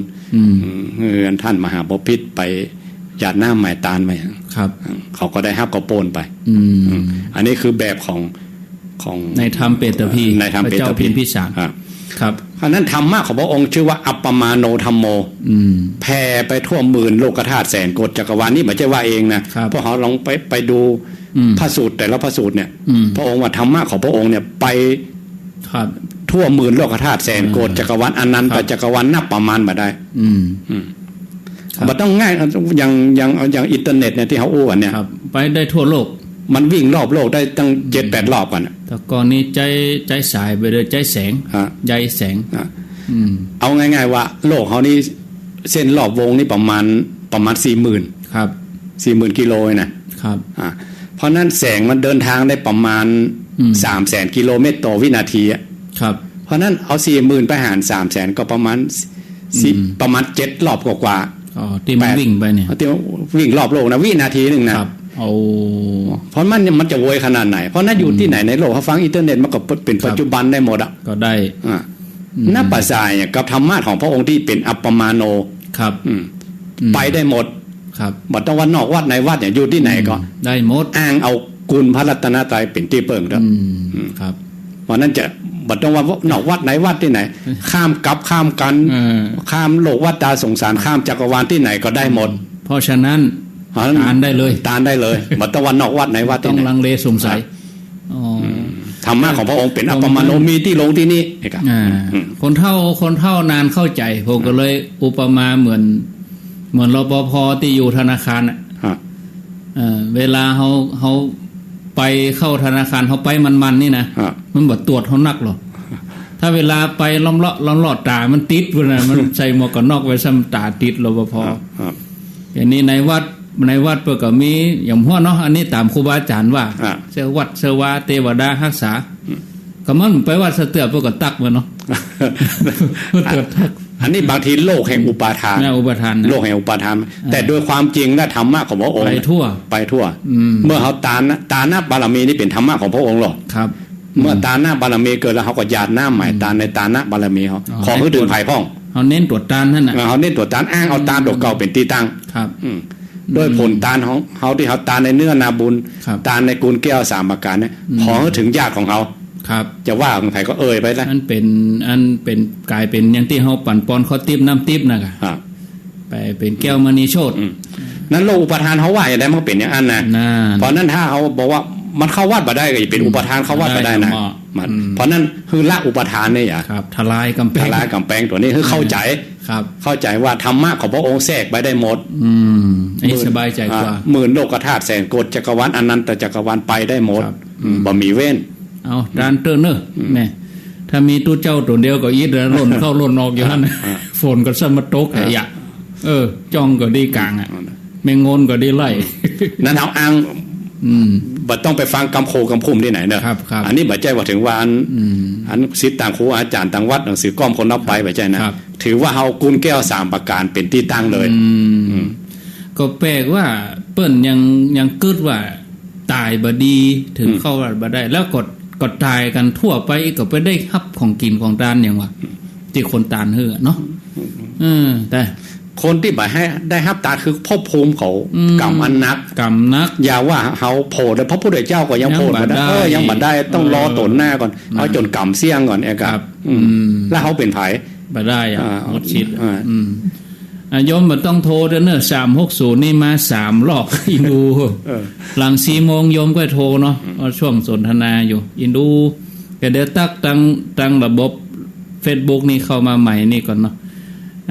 ท่านมหาบพิตรไปญาติหน้าใหม่ตานไปเขาก็ได้ฮับก็โปนไปอันนี้คือแบบของในธรรมเปตพีพระเจ้าพิมพิสารครับเพราะนั้นธรรมะของพระองค์ชื่อว่าอัปปมาโนธัมโมแผ่ไปทั่วหมื่นโลกธาตุแสนโกฏจักรวาลนี่ไม่ใช่ว่าเองนะเพราะเขาลองไปดูพระสูตรแต่ละพระสูตรเนี่ยพระองค์ว่าธรรมะของพระองค์เนี่ยไปทั่วหมื่นโลกธาตุแสนโกฏจักรวาลอนันตจักรวาลนับประมาณมาได้มันต้องง่ายอย่างอินเทอร์เน็ตเนี่ยที่เขาอู้กันเนี่ยไปได้ทั่วโลกมันวิ่งรอบโลกได้ตั้ง 7-8 รอบกันแต่ก่อนนี้ใจสายไปเลยใจแสงใยแสงเอาง่ายๆว่าโลกเขานี่เส้นรอบวงนี่ประมาณ 40,000 ครับ 40,000 กิโลนะครับเพราะนั้นแสงมันเดินทางได้ประมาณ 300,000 กิโลเมตรต่อวินาทีครับเพราะนั้นเอา 40,000 ไปหาร 300,000 ก็ประมาณ7 รอบกว่าที่มันวิ่งไปเนี่ยที่วิ่งรอบโลกนะวินาทีนึงนะเพราะมันจะโวยขนาดไหนเพราะนั้นอยู่ที่ไหนในโลกเขาฟังอินเทอร์เน็ตมันก็เป็นปัจจุบันได้หมดอ่ะก็ได้นับปัจจัยกับธรรมะของพระองค์ที่เป็นอัปปมาโนครับไปได้หมดครับบัดตะวันนอกวัดในวัดอย่างอยู่ที่ไหนก็ได้หมดอ้างเอากุลพระรัตนตรัยเป็นที่เปิ่งเด้อครับเพราะนั้นจะบัดตะวันนอกวัดไหนวัดที่ไหนข้ามกับข้ามกันข้ามโลกวัฏฏะสงสารข้ามจักรวาลที่ไหนก็ได้หมดเพราะฉะนั้นตานได้เลยตานได้เลยบัดตะวันนอกวัดไหนวัดต้องลังเลสงสัยธรรมะของพระองค์เป็นอัปปมาโนมีที่ลงที่นี่คนเท่านานเข้าใจผมก็เลยอุปมาเหมือนรปภ.ที่อยู่ธนาคารเวลาเขาไปเข้าธนาคารเขาไปมันนี่นะมันบ่ตรวจเขานักหรอกถ้าเวลาไปล้อมเลาะตามันติดพุ่นน่ะมันใส่หมวกกันน็อกไว้ซ้ำตาติดรปภ.อย่างนี้ในวัดเปิดก็มีอย่างพ่อเนาะอันนี้ตามครูบาอาจารย์ว่าเสวัดเสวาเทวดารักษาก็มันไปวัดสเตือเปิดก็ตักมาเนาะอันนี้บางทีโลกแห่งอุปาทานโลกแห่งอุปาทานแต่โดยความจริงนะธรรมะของพระองค์ไปทั่วเมื่อเขาตาหน้าบารมีนี่เป็นธรรมะของพระองค์หรอครับเมื่อตาหน้าบารมีเกิดแล้วเขาก็หยาดหน้าใหม่ตาในตาหน้าบารมีเขาขอให้ถึงภายพ่องเขาเน้นตรวจตานั่นน่ะเขาเน้นตรวจตาอ้างเอาตาดอกเก่าเป็นที่ตั้งครับด้วยผลตาลของเขาที่เขาตาในเนื้อนาบุญตาในกุลแก้ว3ประการเนี่ยขอให้ถึงญาติของเขาครับจะว่าของใครก็เอ่ยไปแล้วอันเป็นกลายเป็นอย่างที่เขาปั่นปอนเขาติ๊บน้ำติ๊บนะครับไปเป็นแก้วมณีโชตินั้นโลกอุปทานเขาว่าอย่างไรมันเป็นอย่างนั้นนะเพราะนั้นถ้าเขาบอกว่ามันเข้าวัดบ่ได้ก็จะเป็นอุปทานเข้าวัดบ่ได้นะเพราะนั้นคือละอุปทานเนี่ยครับทลายกำแพงตัวนี้คือเข้าใจเข้าใจว่าธรรมะของพระองค์แทรกไปได้หมดอันนี้สบายใจกว่าหมื่นโลกธาตุแสนโกฏจักรวาลอนันตจักรวาลไปได้หมดบ่มีเว้นเอาดานเตอร์เนอร์แม่ถ้ามีตู้เจ้าตัวเดียวก็อีดแล้วล่นเข้าล่นออกอยู่นั่นฝนก็สมตกอย่าจ้องก็ดีกลางแมงงนก็ดีไล่นั่นเอาอ้างบัดต้องไปฟังกำโคกำพุ่มที่ไหนเนอะอันนี้บัดใจว่าถึงว่าอันศิษย์ต่างครูอาจารย์ต่างวัดหนังสือก้อมคนรับไปบัดใจนะถือว่าเฮากุลแก้ว3ประการเป็นที่ตั้งเลยก็แปลกว่าเปิ้นยังกึดว่าตายบ่ดีถึงเข้าวัดบ่ได้แล้วก็ตายกันทั่วไปก็ไปได้รับของกินของทานอย่างว่าที่คนตานเฮือเนาะแต่ คนที่บ่ให้ได้รับตาคือภพภูมิเขากรรมอันนักอย่าว่าเฮาโผล่แต่พระพุทธเจ้าก็ยังโผล่มาได้ยังบ่ได้ต้องรอตนหน้าก่อนเอาจนกรรมเสี่ยงก่อนเองครับแล้วเขาเป็นไผบ่ได้หมดชิดโยมบ่ต้องโทรเด้อเนอะ360นี่มา3รอบอินดูหลัง 4 โมงโยมก็โทรเนาะช่วงสนทนาอยู่อินดูก็เดี๋ยวตั้งระบบ Facebook นี่เข้ามาใหม่นี่ก่อนเนาะ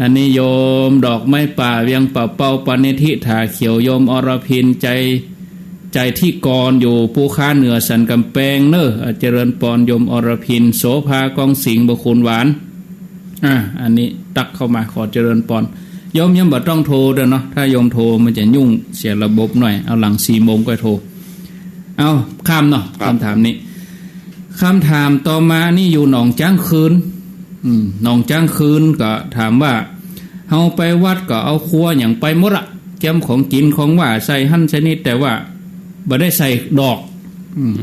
อันนี้โยมดอกไม้ป่าเวียงป่าเป้าปณิธิถาเขียวโยมอรพินใจที่กรอยู่ภูค้าเหนือสันกำแพงเนอะเจริญปอนโยมอรพินโสภากองสิงห์บุคุณหวานอันนี้ตักเข้ามาขอเจริญปอนโยมยังบ่ต้องโทรเด้อเนาะถ้าโยมโทรมันจะยุ่งเสียระบบหน่อยเอาหลัง 4 โมงก็โทรเอาข้ามเนาะคำถามนี้คำถามต่อมานี่อยู่หนองจ้างคืนหนองจ้างคืนก็ถามว่าเฮาไปวัดก็เอาครัวอย่างไปหมดอะแก้มของกินของว่าใส่หั่นชนิดแต่ว่าบ่ได้ใส่ดอก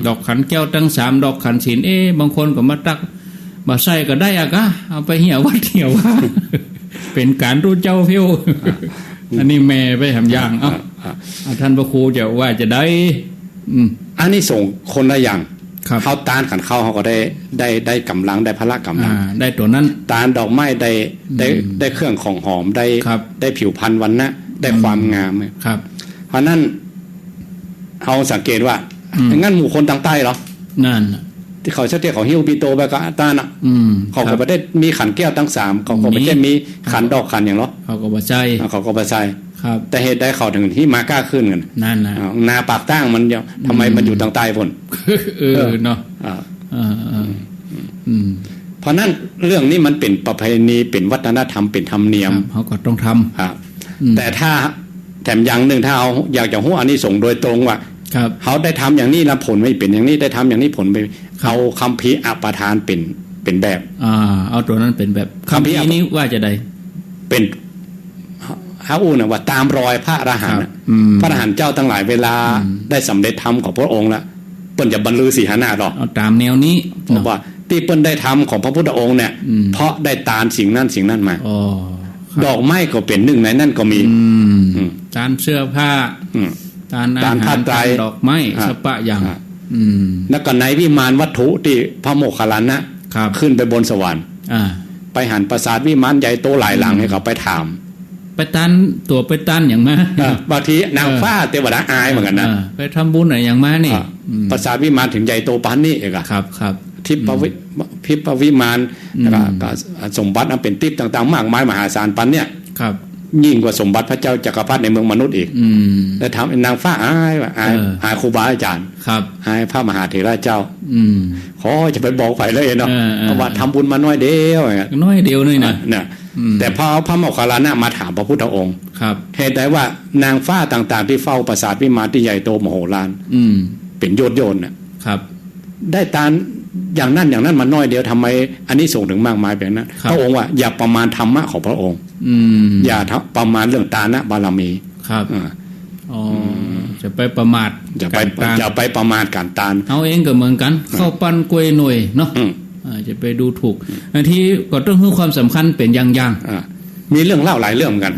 ดอกขันแก้วตั้ง3ดอกขันศีลบางคนก็มาตักบ่ใส่ก็ได้อะกะเอาไปเหี่ยววัดเหี่ยวว่า เป็นการรู้เจ้าเพียวอันนี้แม่ไปทำอย่างท่านพระครูจะว่าจะได้อันนี้ส่งคนละอย่างเขาตานขันเข้าเขาก็ได้กำลังได้พละกำลังได้ตัวนั้นตานดอกไม้ได้เครื่องของหอมได้ผิวพรรณวันนะได้ความงามครับเพราะนั้นเขาสังเกตว่างั้นหมู่คนทางใต้เหรอนั่นที่เขาเชื่อเขาหิ้วปีโตไปก็ตาน่ะเขาก็ไม่ได้มีขันแก้วทั้ง3เขาก็ไม่ได้มีขันดอกขันอย่างหรอเขาก็บ่ใช่เขาก็บ่ใช่แต่เหตุใดเขาถึงที่มากล้าขึ้นกันนั่นนะนาปากตั้งมันทำไมมันอยู่ทางใต้พุ่นเนาะเพราะนั้นเรื่องนี้มันเป็นประเพณีเป็นวัฒนธรรมเป็นธรรมเนียมเขาก็ต้องทำแต่ถ้าแถมอย่างหนึ่งถ้าเอาอยากจะหู้อันนี้ส่งโดยตรงว่าเขาได้ทำอย่างนี้แล้วผลไม่เป็นอย่างนี้ได้ทำอย่างนี้ผลไปเอาคัมภีร์อปทานเป็นแบบเอาตัวนั้นเป็นแบบคัมภีร์นี้ว่าจะได้เป็นฮาอูนะว่าตามรอยพระอรหันต์พระอรหันต์เจ้าทั้งหลายเวลาได้สำเร็จธรรมของพระองค์แล้วเปิ้นจะบรรลุสีหนาหรอกเอาตามแนวนี้เพราะว่าที่เปิ้นได้ธรรมของพระพุทธองค์เนี่ยเพราะได้ตานสิ่งนั้นมาดอกไม้ก็เป็นหนึ่งในนั่นก็มีตานเสื้อผ้าตานอาหารดอกไม้สปะอย่างแล้วก็ในวิมานวัตถุที่พระโมคคัลลานะขึ้นไปบนสวรรค์ไปหันปราสาทวิมานใหญ่โตหลายหลังให้เขาไปถามไปตันตัวไปตันอย่างมาบางทีนางฟ้าเทวดาอายเหมือนกันนะไปทำบุญไหนอย่างมานี่ปราสาทวิมานถึงใหญ่โตปานนี้เองครับทิพวิมานก็สมบัติเป็นทิพย์ต่างๆมากมายมหาศาลปันเนี่ยยิ่งกว่าสมบัติพระเจ้าจักรพรรดิในเมืองมนุษย์อีกแล้วทำนางฟ้าอายครูบาอาจารย์อายพระมหาเถระเจ้าขอจะไปบอกไปเลยเนาะว่าทำบุญมาน้อยเดียวน้อยเดียวนี่นะเนี่ยแต่พอพระโมคคัลลานะมาถามพระพุทธองค์เหตุใดว่านางฟ้าต่างๆที่เฝ้าปราสาทวิมานที่ใหญ่โตมโหฬารเป็นโยนครับได้ตานอย่างนั้นมาน้อยเดียวทำไมอันนี้ส่งถึงมากมายแบบนั้นพระองค์ว่าอย่าประมาณธรรมะของพระองค์อย่าประมาณเรื่องตานะบารมีครับจะไปประมาทจะไปประมาทการตานเอาเองก็เหมือนกันเข้าปั้นกล้วยหน่วยเนาะจะไปดูถูกอันที่ก็ต้องให้ความสำคัญเป็นอย่างมีเรื่องเล่าหลายเรื่องเหมือนกัน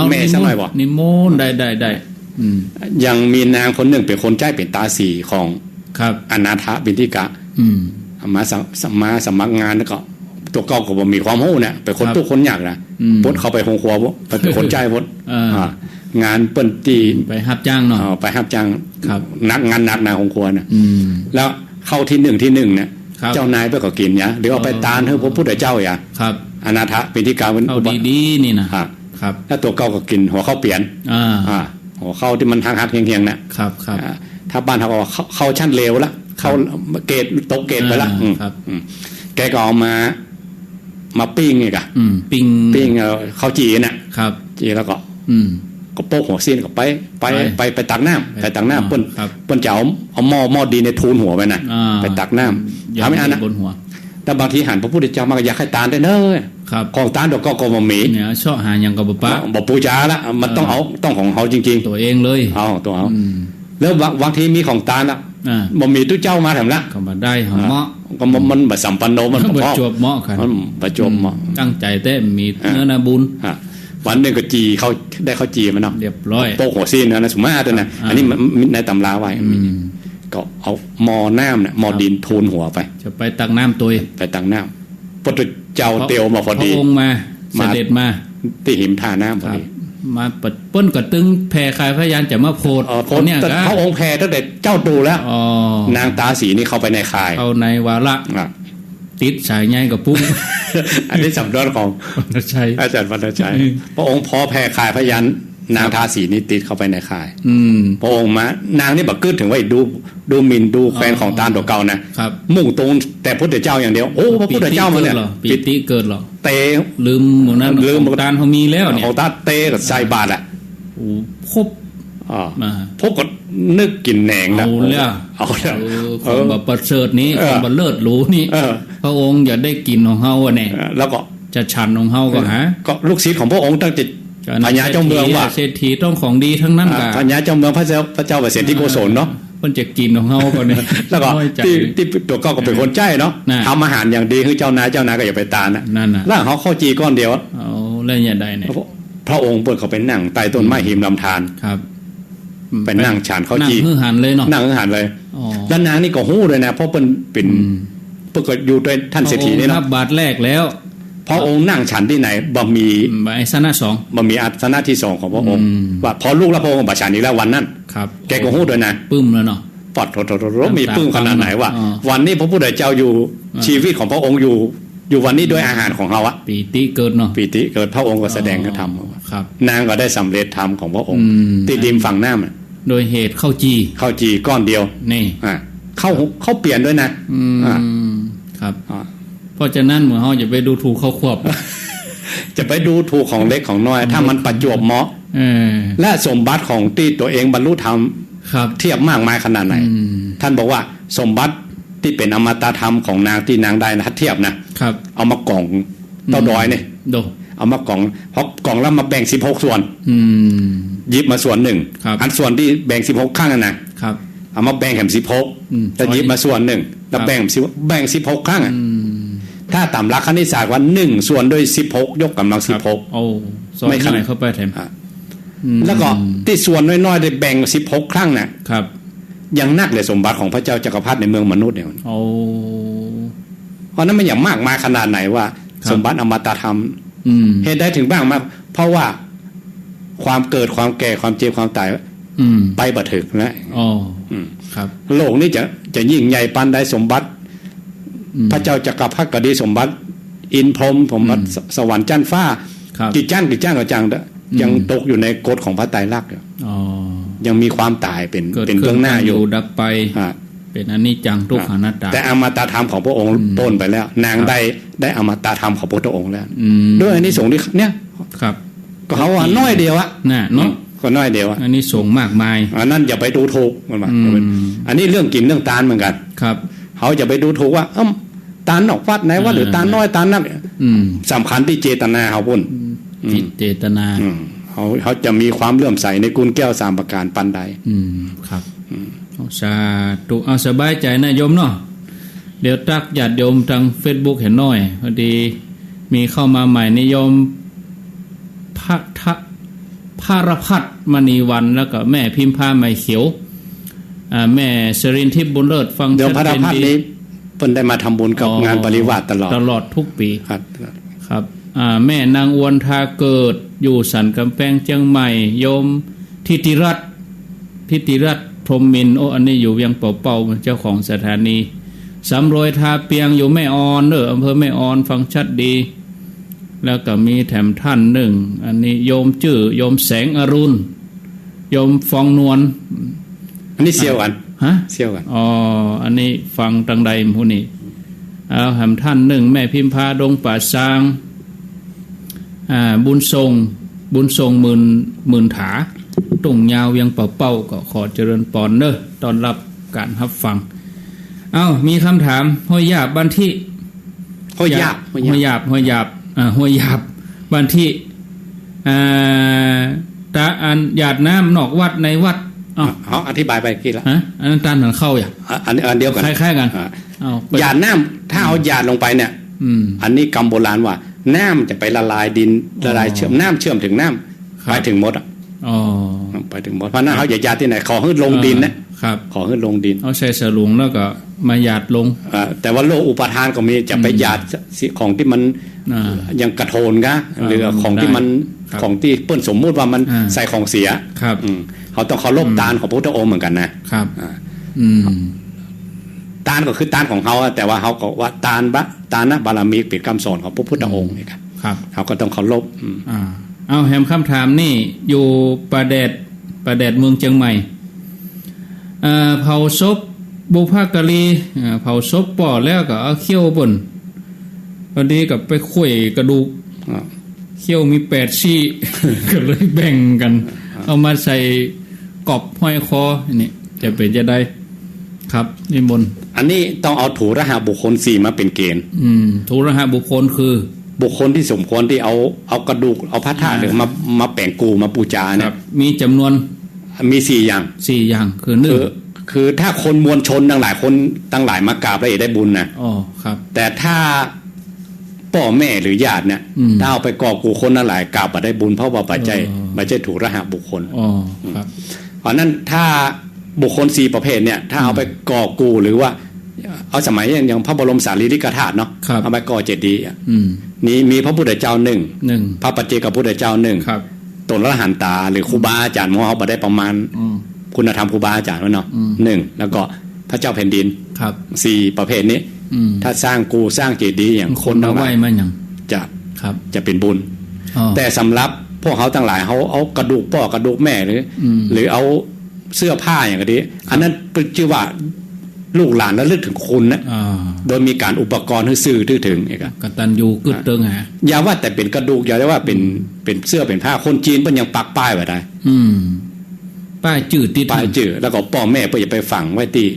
แม่สักหน่อยบอกนิมนต์ได้ยังมีนางคนหนึ่งเป็นคนใจเป็นตาสีของอนาถบิณฑิกะมาสมัครงานแล้วก็ตัวเก่าก็บ่มีความรู้เนี่ยเป็นคนทุกคนยากนะพดเข้าไปคงครัวเป็นคนใจพดงานเปิ้นตีไปรับจ้างเนาะไปรับจ้างนักงานหนักนาคงครัวเนี่ยแล้วเข้าที่1เนี่ยเจ้านายไปก็กินเนี่ยหรือเอาไปตานให้พระพุทธเจ้าอย่าอนาถบิณฑิกะเอาดีๆนี่นะครับแล้วตัวเก่าก็กินหัวเข้าเปลี่ยนหัวเข้าที่มันหักๆเฮียงๆเนี่ยถ้าบ้านเขาก็เข้าชั้นเลวละเข้าเกรดตกเกรดไปละแกก็เอามาปิ้งไงกะปิ้งข้าวจีน่ะจีแล้วก็โป๊กหัวซีนก็ไปตักน้ำเปิ้นจะเอาหม้อดีในทูลหัวไปน่ะไปตักน้ำทำไม่อันนะแต่บางทีหันพระพุทธเจ้ามาอยากให้ตานได้เนอะของตานดอกก็บ่มีเนี่ยชอบหาอย่างกับปะบ่ปูจาละมันต้องของเขาจริงๆตัวเองเลยตัวเอาแล้วบางทีมีของตานละบ่มีตู้เจ้ามาแถมละก็บ่ได้หอมเหมาะก็มันบ่สัมปันโนมันประจวบเหมาะครับมันประจวบเหมาะตั้งใจแต่มีเนื้อนาบุญ วันหนึ่งก็จีเขาได้เขาจีมันเนาะ เรียบร้อย โปกหัวซีนนะสมมาตัวนะอันนี้มันในตำราไว้ก็เอาหม้อน้ำเนี่ยหม้อดินทูนหัวไปจะไปตักน้ำตัวไปตักน้ำพระเจ้าเตียวมาพอดีพระองค์มาเสด็จมาที่หิมท่าน้ำพอดีมาเปิ้นก็ตึงแผ่คายพยานจะมาโพดเนี่ยพระองค์แผ่ตั้งแต่เจ้าดูแล้วนางตาสีนี่เข้าไปในคายเอาในวาระติดสายใยกับปุ้งอันนี้สำนวนของอาจารย์วรรณชัยพระองค์พอแผ่คายพยานนางทาสีนี่ติดเข้าไปในคายพระองค์มานางนี่บอกกึศถึงว่าดูหมิ่นดูแฟนของตาตัวเก่านะมุ่งตรงแต่พระพุทธเจ้าอย่างเดียวโอ้พระพุทธเจ้ามาเนี่ยปิติเกิดหรอเตลืมหมดนั้นลืมตาเขามีแล้วเนี่ยของตาเตกับใส่บาตรอ่ะโอ้พบพบก็นึกกินแหนงนะเอาแล้วของแบบประเสริฐนี้ของแบบเลิศหรูนี่พระองค์อย่าได้กินของเฮาเนี่ยแล้วก็จะฉันของเฮาก็ฮะก็ลูกศิษย์ของพระองค์ตั้งแต่พญาเจ้าเมืองว่าเศรษฐีต้องของดีทั้งนั้นกะพญาเจ้าเมืองพระเจ้าเสด็จที่โกศลเนาะเพิ่นจะกินของเฮาก่อนเนี่ยแล้วก็ที่ตัวก็เป็นคนใจเนาะทำอาหารอย่างดีคือเจ้านายก็อย่าไปตานะนั่นน่ะแล้วเขาเข้าจีก้อนเดียวเอาแล้วอย่าได้เนี่ยพระองค์เปิดเขาไปนั่งใต้ต้นไม้หิมลำธารครับไปนั่งฉันเขาจีนั่งหื้อหันเลยเนาะนั่งหื้อหันเลยแล้วนางนี่ก็ฮู้เลยนะเพราะเป็นเปิดอยู่ด้วยท่านเศรษฐีนี่เนาะบาทแรกแล้วพระองค์นั่งฉันที่ไหนบะหมี่อาสนะสองบะหมี่อาสนะที่2ของพระองค์ว่าพอลูกแล้วพระองค์บัฉันอีกแล้ววันนั้นแกก็ฮู้ด้วยนะปึ้มแล้วเนาะปอดโถมีปึ้มขนาดไหนว่าวันนี้พระพุทธเจ้าอยู่ชีวิตของพระองค์อยู่วันนี้ด้วยอาหารของเขาอะปีติเกิดเนาะปีติเกิดพระองค์ก็แสดงธรรมนางก็ได้สำเร็จธรรมของพระองค์ติดดิมฝั่งหน้ามันโดยเหตุเข้าจีก้อนเดียวนี่เข้าเปลี่ยนด้วยนะครับเพราะฉะนั้นเมื่อเขาจะไปดูถูกเขาควบ จะไปดูถูกของเล็กของน้อยถ้ามันประจวบเหมาะและสมบัติของที่ตัวเองบรรลุธรรมเทียบมากมายขนาดไหนท่านบอกว่าสมบัติที่เป็นอมตะธรรมของนางที่นางได้นะเทียบนะครับเอามากล่องเต้าดอยเนี่ยเอามากล่องเพราะกล่องแล้วมาแบ่ง16ส่วนหยิบมาส่วนหนึ่งอันส่วนที่แบ่ง16ข้างนะครับเอามาแบ่งแห่ง16แล้วหยิบมาส่วนหนึ่งแล้วแบ่ง16ข้างถ้าตามหลักคณิตศาสตร์ว่า1ส่วนด้วย16ยกกำลัง16โอ้ไม่ขนาดเข้าไปแถมแล้วก็ที่ส่วนน้อยๆได้แบ่ง16ครั้งน่ะครับยังนักเลยสมบัติของพระเจ้าจักรพรรดิในเมืองมนุษย์เนี่ยโอ้เพราะนั้นมันอย่างมากมายขนาดไหนว่าสมบัติอมตะธรรมเหตุได้ถึงบ้างมากเพราะว่าความเกิดความแก่ความเจ็บความตายไปบัดถึกนะครับโลกนี้จะยิ่งใหญ่ปานใดสมบัติพระเจ้าจักรพรรดิก็ดีสมบัติอินพรหมสมบัติสวรรค์จันทร์ฟ้ากี่จ้างก็จังยังตกอยู่ในกฎของพระไตรลักษณ์ยังมีความตายเป็นเบื้องหน้าอยู่ดับไปเป็นอนิจจังทุกขังอนัตตาแต่อมตะธรรมของพระองค์ต้นไปแล้วนางได้อมตะธรรมของพระองค์แล้วด้วยอันนี้สงฆ์ที่เนี่ยครับก็เขาว่าน้อยเดียวอะน่ะเนาะก็น้อยเดียวอันนี้สงฆ์มากมายอันนั้นอย่าไปดูถูกมันมาอันนี้เรื่องกินเรื่องตาลเหมือนกันครับเขาจะไปดูถูกว่าตาลนอกวัดไหนวัดหรือตาลน้อยตาลนักสำคัญที่เจตนาเขาพุ่นเจตนาเขาจะมีความเลื่อมใสในกุลแก้ว3ประการปันใดครับสาธุเอาสบายใจนะโยมเนาะเดี๋ยวตักญาติโยมทาง Facebook เห็นหน่อยพอดีมีเข้ามาใหม่นิยมพารพัฒน์มณีวันแล้วก็แม่พิมพาไม้เขียวแม่สรินทิพย์บุญเลิศฟังเดี๋ยวพารพัฒน์นี้เพิ่นได้มาทำบุญกับงานปริวาสตลอดทุกปีครับแม่นางอวนทาเกิดอยู่สันกำแพงเชียงใหม่โยมทิติรัตน์พรหมินโออันนี้อยู่เวียงเป่าเจ้าของสถานีสำรวยทาเปียงอยู่แม่ออนอำเภอแม่ออนฟังชัดดีแล้วก็มีแถมท่านหนึ่งอันนี้โยมชื่อโยมแสงอรุณโยมฟองนวลอันนี้เสี่ยวกันเสี่ยวกันอันนี้ฟังตังใดผู้นี้แถมท่านหนึ่งแม่พิมพาดงป่าซางบุญทรงหมื่นถาตรงยาวเวียงเป่าก็ขอเจริญปอนต้อนรับการรับฟังมีคำถามห้อยยาบบ้านที่ห้อยยาบบ้านที่ตาอันหยาดน้ำนอกวัดในวัดเขาอธิบายไปกี่ละอันนั้นตาหนังเข้าอย่างอันเดียวกันคล้ายๆกันหยาดน้ำถ้าเอาหยาดลงไปเนี่ยอันนี้กรรมโบราณว่า น้ำจะไปละลายดินละลายเชื่อมน้ำเชื่อมถึงน้ำไปถึงหมดอ่ะไปถึงหมดเพราะนั้นเขาอย่าหยาดที่ไหนขอให้ลงดินนะครับขอให้ลงดินเอาใส่สลุงแล้วก็มาหยาดลงแต่ว่าโลกอุปทานก็มีจะไปหยาดของที่มันยังกระโทนกะหรือของที่มันของที่เปิ้นสมมุติว่ามันใส่ของเสียเขาต้องเคารพตาลของพระพุทธองค์เหมือนกันนะครับตาลก็คือตาลของเขาแต่ว่าเขาก็ว่าตาลนะบารมีเป็นคำสอนของพระพุทธองค์นี่ครับเขาก็ต้องเคารพเอาแฮมคำถามนี่อยู่ประเดดเมืองเชียงใหม่เผาศพบุพกรีเผาศพป่อแล้วก็เอาเขี้ยวบนพอดีกับไปคุยกระดูกเขี้ยวมี8ซี่ ก็เลยแบ่งกันเอามาใส่กอบห้อยคอนี่จะเป็นจะได้ครับนิมนต์อันนี้ต้องเอาถูรหะบุคคล4มาเป็นเกณฑ์ถูรหะบุคคลคือบุคคลที่สมควรที่เอากระดูกเอาพระธาตุหรือมาแปลงกูมาปูจาเนี่ยมีจำนวนมี4อย่างคือคือถ้าคนมวลชนตั้งหลายคนตั้งหลายมากราบแล้วได้บุญนะอ๋อครับแต่ถ้าพ่อแม่หรือญาติเนี่ยถ้าเอาไปก่อกูคนนั่นหลายกราบได้บุญเพราะว่าปัจจัยถูกรหะบุคคลอ๋อครับเพราะนั้นถ้าบุคคล4ประเภทเนี่ยถ้าเอาไปก่อกูหรือว่าเอาสมัยอย่างพระบรมสารีริกธาตุเนาะเอาไปก่อเจดีย์นี่มีพระพุทธเจ้า1พระปัจเจกพุทธเจ้า1ตนละหันตาหรือครูบาอาจารย์มอเขาไปได้ประมาณคุณธรรมครูบาอาจารย์เนาะ1แล้วก็พระเจ้าแผ่นดิน4ประเภทนี้ถ้าสร้างกูสร้างเจดีย์อย่างคนทั้งหลายจะเป็นบุญแต่สำหรับพวกเขาทั้งหลายเขาเอากระดูกพ่อกระดูกแม่หรือเอาเสื้อผ้าอย่างนี้อันนั้นเป็นชื่อว่าลูกหลานระลึกถึงคุณนะโดยมีการอุปกรณ์ให้ซื้อถึงอีกกตัญญูกึศเติงฮะอย่าว่าแต่เป็นกระดูกอย่าได้ว่าเป็นเสื้อเป็นผ้าคนจีนเพิ่นยังปักป้ายไว้ได้ป้ายจืดติดป้ายจืดแล้วก็พ่อแม่เพิ่นจะไปฝังไว้ที่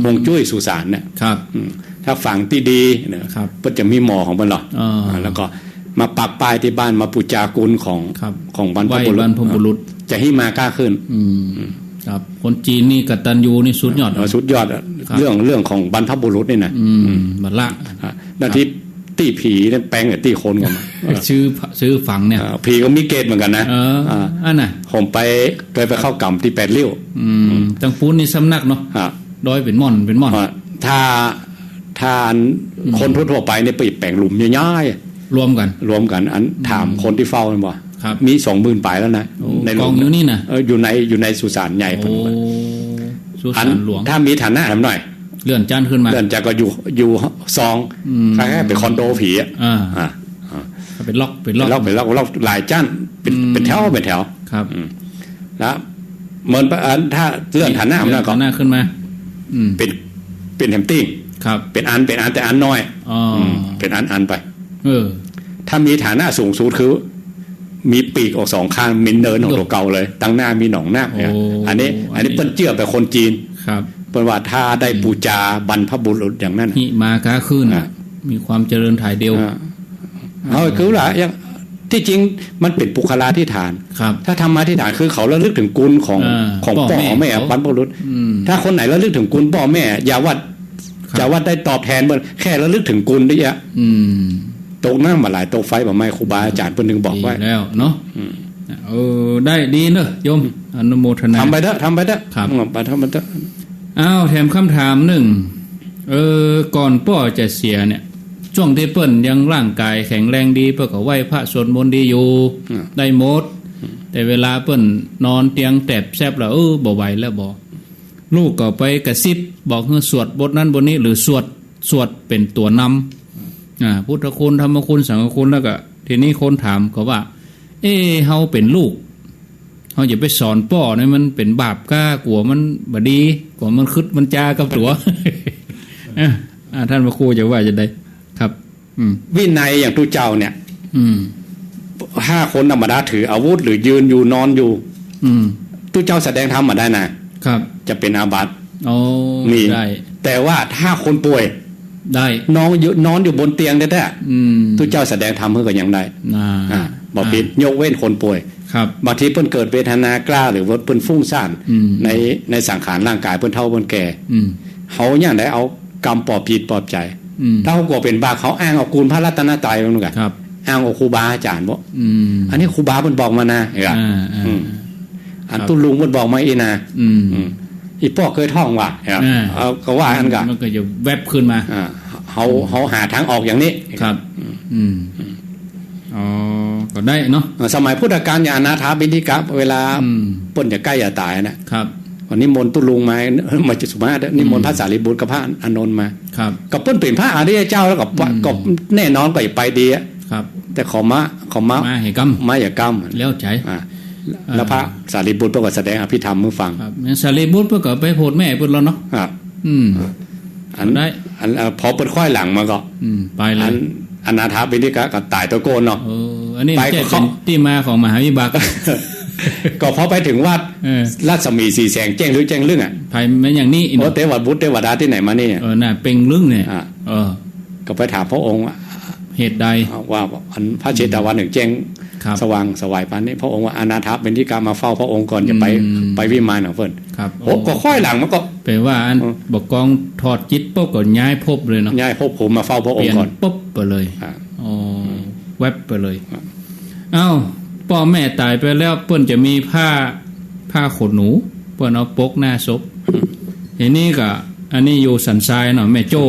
ฮวงจุ้ยสุสานเนี่ยครับถ้าฝังที่ดีนะครับเพิ่นจะมีหมอของเพิ่นหรอแล้วก็มาปักป้ายที่บ้านมาปูจากุลของบรรพบุรุษจะให้มากล้าขึ้นครับคนจีนนี่กตัญญูนี่สุดยอดเรื่องของบรรพบุรุษนี่นะบัดละนาทีตีผีเนี่ยแปลงกับตีคนกันซื้อฝังเนี่ยผีก็มีเกตเหมือนกันนะอันน่ะผมเคยไปเข้ากรรมที่8ริ้วจังปูนนี่สำนักเนาะดอยเป็นม่อนถ้าคนทั่วไปเนี่ยไปแปลงหลุมย่อยๆรวมกันอันถามคนที่เฝ้ามันบ่มี 20,000 ปลายแล้วนะในกองอยู่นี่นะอยู่ในสุสานใหญ่ผมสุสานหลวงถ้ามีฐานะทำหน่อยเลื่อนจานขึ้นมาเลื่อนจากก็อยู่ซองคล้ายๆเป็นคอนโดผีเป็นล็อกหลายจานเป็นแถวครับแล้วเหมือนถ้าเลื่อนฐานะมันก็ขึ้นมาเป็นแฮมติ้งครับเป็นอันแต่อันน้อยเป็นอันไปถ้ามีฐานะสูงสุดคือมีปีกออก2ข้างมินเดินของตัวเก่าเลยตั้งหน้ามีหนองหน้าอันนี้เปิ้นเจือไปคนจีนครับเปิ้นว่าถ้าได้บูชาบรรพบุรุษอย่างนั้นหิมาค้าขึ้นมีความเจริญถ่ายเดียวคือล่ะอย่างที่จริงมันเป็นปุคลาธิฐานถ้าธรรมาธิฐานคือเขาระลึกถึงกุลของพ่อแม่บรรพบุรุษถ้าคนไหนระลึกถึงกุลพ่อแม่อย่าว่าได้ตอบแทนเบิ่แค่ระลึกถึงกุลได้อ่ะตกน้ำมาหลายตกไฟบ่ไม่ครูบาอาจารย์เพิ่นนึงบอกไว้แล้วเนาะได้ดีเนอะโยมอนุโมทนาทำไปเถอะครับไปทำไปเถอะอ้าวแถมคำถามหนึ่งก่อนพ่อจะเสียเนี่ยช่วงที่เปิ้นยังร่างกายแข็งแรงดีเปิ้นก็ไหว้พระสวดมนต์ดีอยู่ได้หมดแต่เวลาเปิ้นนอนเตียงแตบแซบแล้วบ่ไหวแล้วบ่ลูกก็ไปกระซิบบอกให้สวดบทนั้นบทนี้หรือสวดเป็นตัวนำพุทธคุณธรรมคุณสังฆคุณแล้วก็ทีนี้คนถามก็ว่าเฮาเป็นลูกเฮาอย่าไปสอนป้อเนี่ยมันเป็นบาปก้ากลัวมันบ่ดีกลัวมันคึดมันจากับตัว ท่านพระครูจะว่าจะได้ครับวินัยอย่างตุเจ้าเนี่ย5คนธรรมดาถืออาวุธหรือยืนอยู่นอนอยู่ตุเจ้าแสดงธรรมมาได้นะครับจะเป็นอาบัติมีแต่ว่าถ้าคนป่วยได้นอนอยู่บนเตียงได้ตุเจ้าแสดงธรรมเพื่อก็ยังได้บอกผิดยกเว้นคนป่วยบางทีเพิ่นเกิดเวทนากล้าหรือว่าเพิ่นฟุ้งซ่านในสังขารร่างกายเพิ่นเฒ่าเพิ่นแก่เขาอย่างได้เอากรรมปอบผิดปอบใจ ถ้าเขาก็เป็นบาเขาอ้างเอากูลพระรัตนตรัยมันกัน ครับอ้างเอาครูบาอาจารย์บ่อันนี้ครูบาเพิ่นบอกมานะเหรออันตุลุงเพิ่นบอกมาอีนะอีป้อเคยท่องว่าเอาก็ว่าอันก็มันก็จะแวบขึ้นมาเขาหาทางออกอย่างนี้ครับอ๋อก็ได้เนาะสมัยพุทธกาลอย่างอนาถาบิณฑิกะเวลาเปิ้นจะใกล้จะตายนะครับวันนี้มนต์ตุลุงมาจะสุมานิมนต์พระสารีบุตรกับพระอานนท์มาครับก็เปิ้นเป็นพระอริยเจ้าแล้วก็แน่นอนก็ไปดีอ่ะครับแต่ขอมาให้กรรมมาอย่ากรรมแล้วใจแล้วพระสารีบุตรก็แสดงอภิธรรมมื้อฟังครับสารีบุตรก็ไปโพดแม่เพิ่นแล้วเนาะครับอันได้พอเปิดค่อยหลังมาก็ไปเลยอนาถาบิณฑิกะก็ตายตัวโกนเนาะอันนี้เป็นที่มาของมหาวิบากก็พอไปถึงวัดรัศมีสีแสงแจ้งหรือแจ้งลึ่งอ่ะไปแม้อย่างนี้โอ้เทวบุตรเทวดาที่ไหนมานี่น่ะเป่งลึ่งเนี่ยก็ไปถามพระองค์เหตุใดว่าอันพระเชตวันหนึ่งแจ้งสว่างสวายปานนี้พระองค์ว่าอนาถาบิณฑิกะมาเฝ้าพระองค์ก่อนจะไปวิมานของเพิ่นโอ้ก็ค่อยหลังมันก็แปลว่าอันบอกกองถอดจิตปุ๊บก็ย้ายภพเลยเนาะย้ายภพผมมาเฝ้าพระองค์ก่อนปุ๊บไปเลยอ๋อแวบไปเลยเอ้าพ่อแม่ตายไปแล้วเปิ้นจะมีผ้าขนหนูเปิ้นเอาปกหน้าศพทีนี้ก็อันนี้อยู่สันทรายเนาะแม่โจ้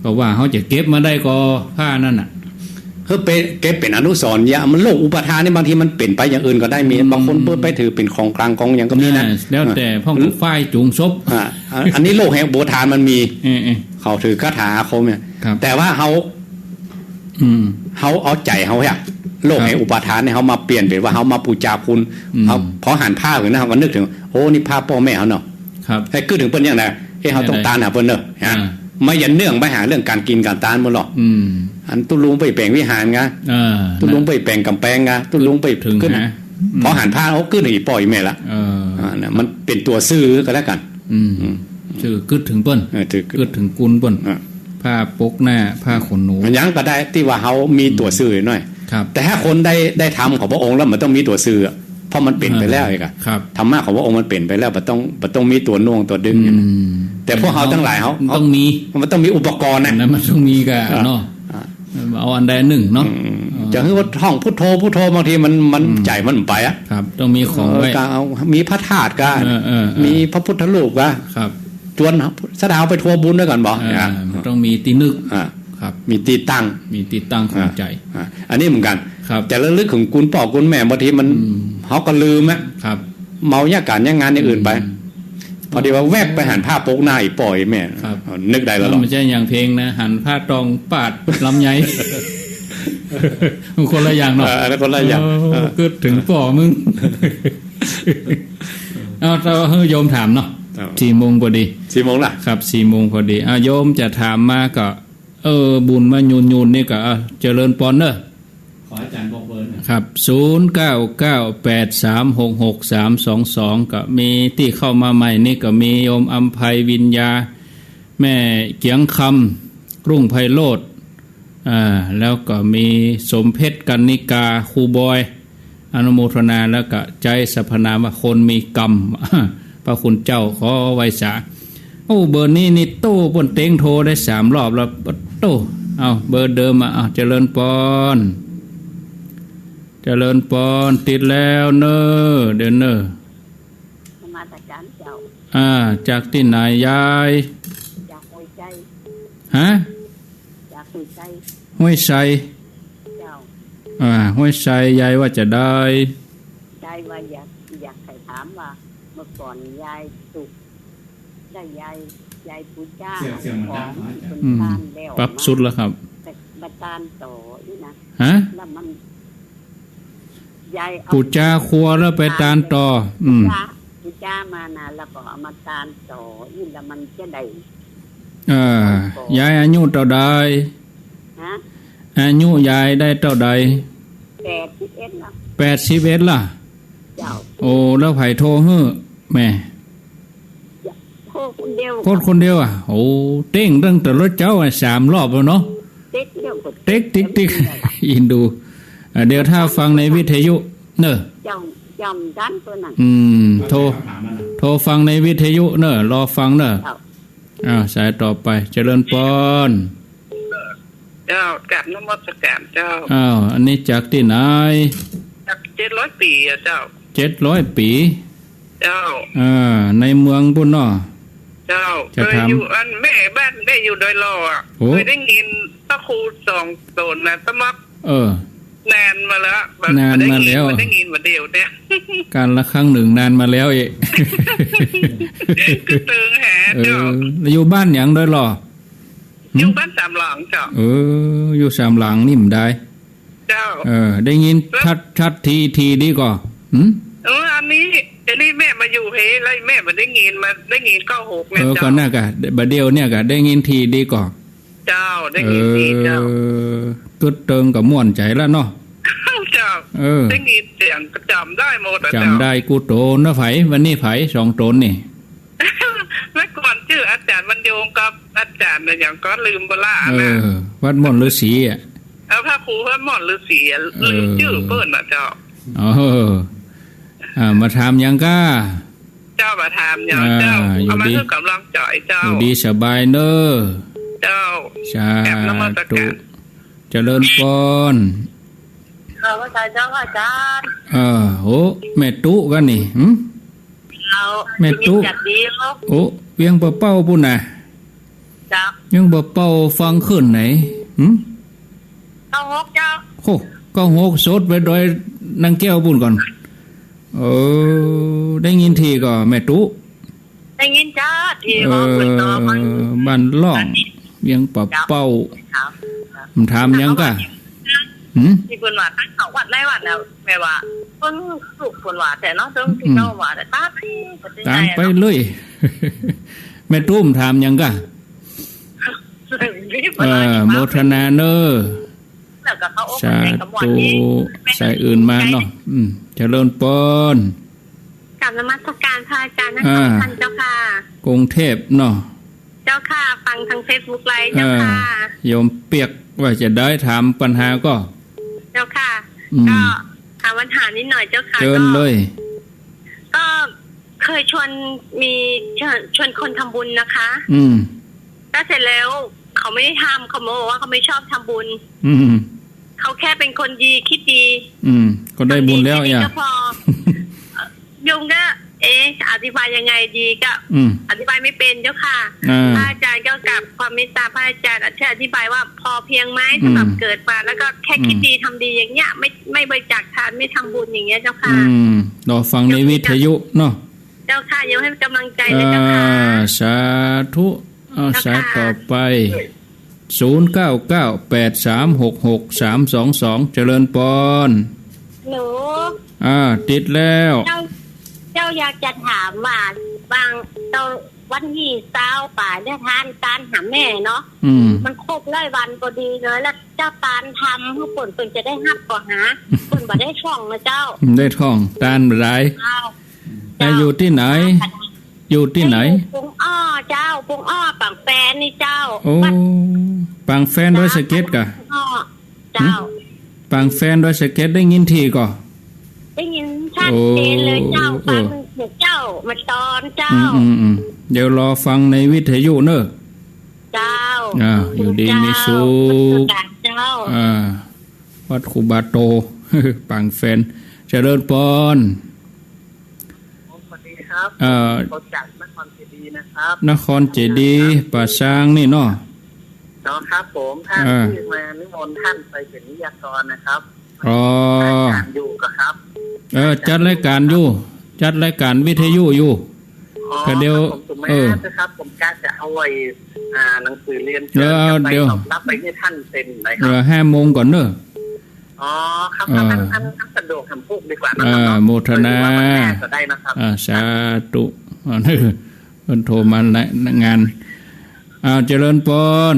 ก็ว่าเขาจะเก็บมาได้ก็ผ้านั่นน่ะเก็บเป็นอนุสรณ์ยามันโลกอุปทานนี่บางทีมันเปลี่ยนไปอย่างอื่นก็ได้มีบางคนเปิดไปถือเป็นของกลางกองอย่างก็มีนะแล้วแต่พ่อฝ้ายจุงศพอันนี้โลกแห่งโบทานมันมีเขาถือคาถาอาคมเนี่ยแต่ว่าเขาเอาใจเขาเนี่ยโลกแห่งอุปทานเนี่ยเขามาเปลี่ยนเป็นว่าเขามาปูจาคุณเขาพอหันผ้าถึงนะเขาก็นึกถึงโอ้นี่ผ้าพ่อแม่เขาเนาะให้ขึ้นถึงเปิ้นอย่างไรเขาต้องตานหาเปิ้นเนอะไม่ยันเนื่องไปหาเรื่องการกินการตานมันหรอกอันตุลุงไปแปลงวิหารไงตุลุงไปแปลงกำแพงไงตุลุงไปขึ้นพอหันผ้าเขาขึ้นอีปล่อยแม่ละมันเป็นตัวซื่อก็แล้วกันชื่อขึ้นถึงเปิ้นขึ้นถึงกุลเปิ้นผ้าปกหน้าผ้าขนหนูมันยังก็ได้ที่ว่าเขามีตัวซื่อหน่อยแต่ถ้าคนได้ทำของพระองค์แล้วมันต้องมีตัวซื่อเพราะมันเปลี่ยนไปแล้วเองอะธรรมะของพระองค์มันเปลี่ยนไปแล้วมันต้องมีตัวน่วงตัวดึงแต่พวกเขาทั้งหลายเขาต้องมีมันต้องมีอุปกรณ์นะมันต้องมีกันเนาะเอาอันใดหนึ่งเนาะจะคือว่าท่องพุทโธบางทีมันใจมันไปอะครับต้องมีของไว้มีพระธาตุกันมีพระพุทธรูปกันครับจวนสดาวไปทัวบุญด้วยกันบอกต้องมีตีนึกครับมีตีตั้งของใจอันนี้เหมือนกันแต่เรื่องลึกของคุณพ่อคุณแม่บางทีมันเขาก็ลืมครับเมาเนี่ยการยังงานอย่างอื่นไปพอดีว่าแวบไปหันผ้าโป๊กหน้าอีปล่อยแม่นึกได้แล้วหรอไม่ใช่อย่างเพลงนะหันผ้าตองปาดลำไยคนละอย่างเนาะคนละอย่างก็ถึงป่อมึงเอาเราให้โยมถามเนาะ4 โมงพอดี4 โมงล่ะครับ4 โมงพอดีโยมจะถามมาก็บุญมายูนนี่ก็เจริญปอนเนอะขออาจารย์บอกเบอร์ครับ0998366322ก็มีที่เข้ามาใหม่นี่ก็มีโยมอัมไพวิญญาแม่เกียงคำรุ่งไพโรจน์แล้วก็มีสมเพชรกันนิกาครูบอยอนุโมทนาแล้วก็ใจสัพพนามคนมีกรรมพระคุณเจ้าขอไว้สาเบอร์นี้นี่โต้ปนเต็งโทรได้3 รอบแล้วโต้เบอร์เดิมเจริญปอนติดแล้วเนอเดินเนอมาจากจันเจ้าจากที่ไหนยายจากห้วยใจฮะจากห้วยใจห้วยใจเจ้าห้วยใจยายว่าจะได้ยายว่าอยากใครถามว่าเมื่อก่อนยายสุกได้ยายปูจ้าของคนทานแล้วปรับสุดแล้วครับแต่บัตานต่อนี่นะแล้วมันปูจ้าครัวแล้วไปตานต่อปูจ้ามานะแล้วก็เอามาตานต่อนี่แล้วมันจะได้ยายอายุเท่าใดอายุยายได้เท่าใด81ล่ะเจ้าโอ้แล้วไผโทรฮื้อแม่โทรคนเดียวคนเดียวโอ้เต้งตั้งแต่รถเจ้า3 รอบแล้วเนาะเต็กอินดูเดี๋ยวถ้าฟังในวิทยุเนอะจำด้านตัวนั้นโทรฟังในวิทยุเนอะรอฟังเนอะสายต่อไปเจริญปอน เจ้ากับนมัสการเจ้าอ้าวอันนี้จากที่ไหนจาก700 ปีอ่ะเจ้า700 ปีเจ้าในเมืองปุ่นเนาะเจ้าเคยอยู่อันแม่บ้านได้อยู่โดยรอเคยได้ยินพระครู2ตนนะตะมักนานมาแล้วนานมาแล้วได้ยินมาเดียวเนี่ยการละครั้งหนึ่งนานมาแล้วเองคือเติงแหเจ้าอยู่บ้านหยังโดยรออยู่บ้าน3 หลังเจ้าอยู่3 หลังนี่มันได้เจ้าได้ยินชัดทีดีก่ออันนี้แม่มาอยู่เฮแล้วแม่มาได้ยิน96เนี่ยเจ้าก็น่ากะบัดเดียวเนี่ยกะได้ยินทีดีก่อเจ้าได้ยินทีเจ้าตึดเติงกับม่วนใจแล้วเนาะเจ้าได้ยินเสียงจำได้หมดจำได้กูโตนะไผวันนี้ไผ2 ตนนี่เมื่อก่อนชื่ออาจารย์บรรยงกับอาจารย์อย่างก็ลืมบลานะวัดม่อนฤาษีอ่ะพระครูวัดม่อนฤาษีลืมชื่อเพิ่นน่ะเจ้ามาถามยังก้าเจ้ามาถามยังเจ้าเอามาคือกำลังจ่อยเจ้าอยู่ดีสบายเนอเจ้าสาธุเจริญพรข้าพเจ้าอาจารย์โอ้แม่ตุกันนี่แม่ตุโอ้เวียงบ่เป้าปุ่นน่ะจ้ายังบ่เป้าฟังขึ้นไหน96เจ้าโอ้96สดไปโดยนางแก้วปุ่นก่อนได้ยินทีก็แม่ตุได้ยินจ้าทีว่าเพิ่นต่อมันบ้านล่องเวียงบ่เป้ามันถามยังกะที่เพิ่นว่าตั้งเขาวัดไล่วัดแล้วแม่ว่าเพิ่นสุกเพิ่นว่าแต่เนาะเพิ่นที่เจ้าว่าแต่ตามไปเลยแม่ตุ้มถามยังกะโมทนาเนอสาธุสายอื่นมาเนาะเจริญพรกราบนมัสการพระอาจารย์ทั้งท่านเจ้าค่ะกรุงเทพเนาะเจ้าค่ะฟังทาง Facebook ไลฟ์เจ้าค่ะโยมเปียกว่าจะได้ถามปัญหาก็เจ้าค่ะก็ถามปัญหานิดหน่อยเจ้าค่ะเชิญเลยก็เคยชวนคนทำบุญนะคะก็เสร็จแล้วเขาไม่ได้ทำเขาบอกว่าเขาไม่ชอบทำบุญเขาแค่เป็นคนดีคิดดีก็ได้บุญแล้วอย่าพอยุงก็อธิบายยังไงดีก็อธิบายไม่เป็นเจ้าค่ะพระอาจารย์ก็กับความเมตตาพระอาจารย์อธิบายว่าพอเพียงไหมสำหรับเกิดมาแล้วก็แค่คิดดีทำดีอย่างเงี้ยไม่บริจาคทานไม่ทำบุญอย่างเงี้ยเจ้าค่ะรอฟังในวิทยุเนาะเจ้าค่ะยังให้กำลังใจเลยเจ้าค่ะสาธุสายต่อไป0998366322เจริญพรหนูติดแล้วเจ้าอยากจะถามว่าบางตอนวันที่20ป่าได้ทานการหาแม่เนาะมันครบ100 วันพอดีเลยแล้วเจ้าตานทำให้เพิ่นจะได้ฮับก่อหาเพิ่นบ่ได้ช่องนะเจ้าได้ท่องตานบ่ได้อยู่ที่ไหนอยู่ที่ไหนปุงอ้อเจ้าปุงอ้อปังแฟนนี่เจ้าโอ้ปังแฟนด้วยสเก็ตกะเจ้าปังแฟนด้วยสเก็ตได้ยินทีก่อได้ยินชัดเจนเลยเจ้าฟังเจ้ามาตอนเจ้าเดี๋ยวรอฟังในวิทยุเนอะเจ้าอยู่ดีมีสุขเจ้าวัดครูบาโตปังแฟนเจริญพรสวัสดีครับจากนครเจดีย์นะครับนครเจดีย์ป่าช้างนี่เนาะครับผมท่านที่มานิมนต์ท่านไปเป็นวิทยากรนะครับอยู่ครับจัดรายการอยู่จัดรายการวิทยุอยู่ก็เดี๋ยวครับผมกะจะเอาไว้หนังสือเรียนเดี๋ยวรับไปให้ท่านเซ็นเลยครับ5 โมงก่อนเนอะครับท่านสะดวกทำพูดดีกว่านะครับโมทนาจะได้นะครับสาธุนี่โทรมาในงานเจริญพร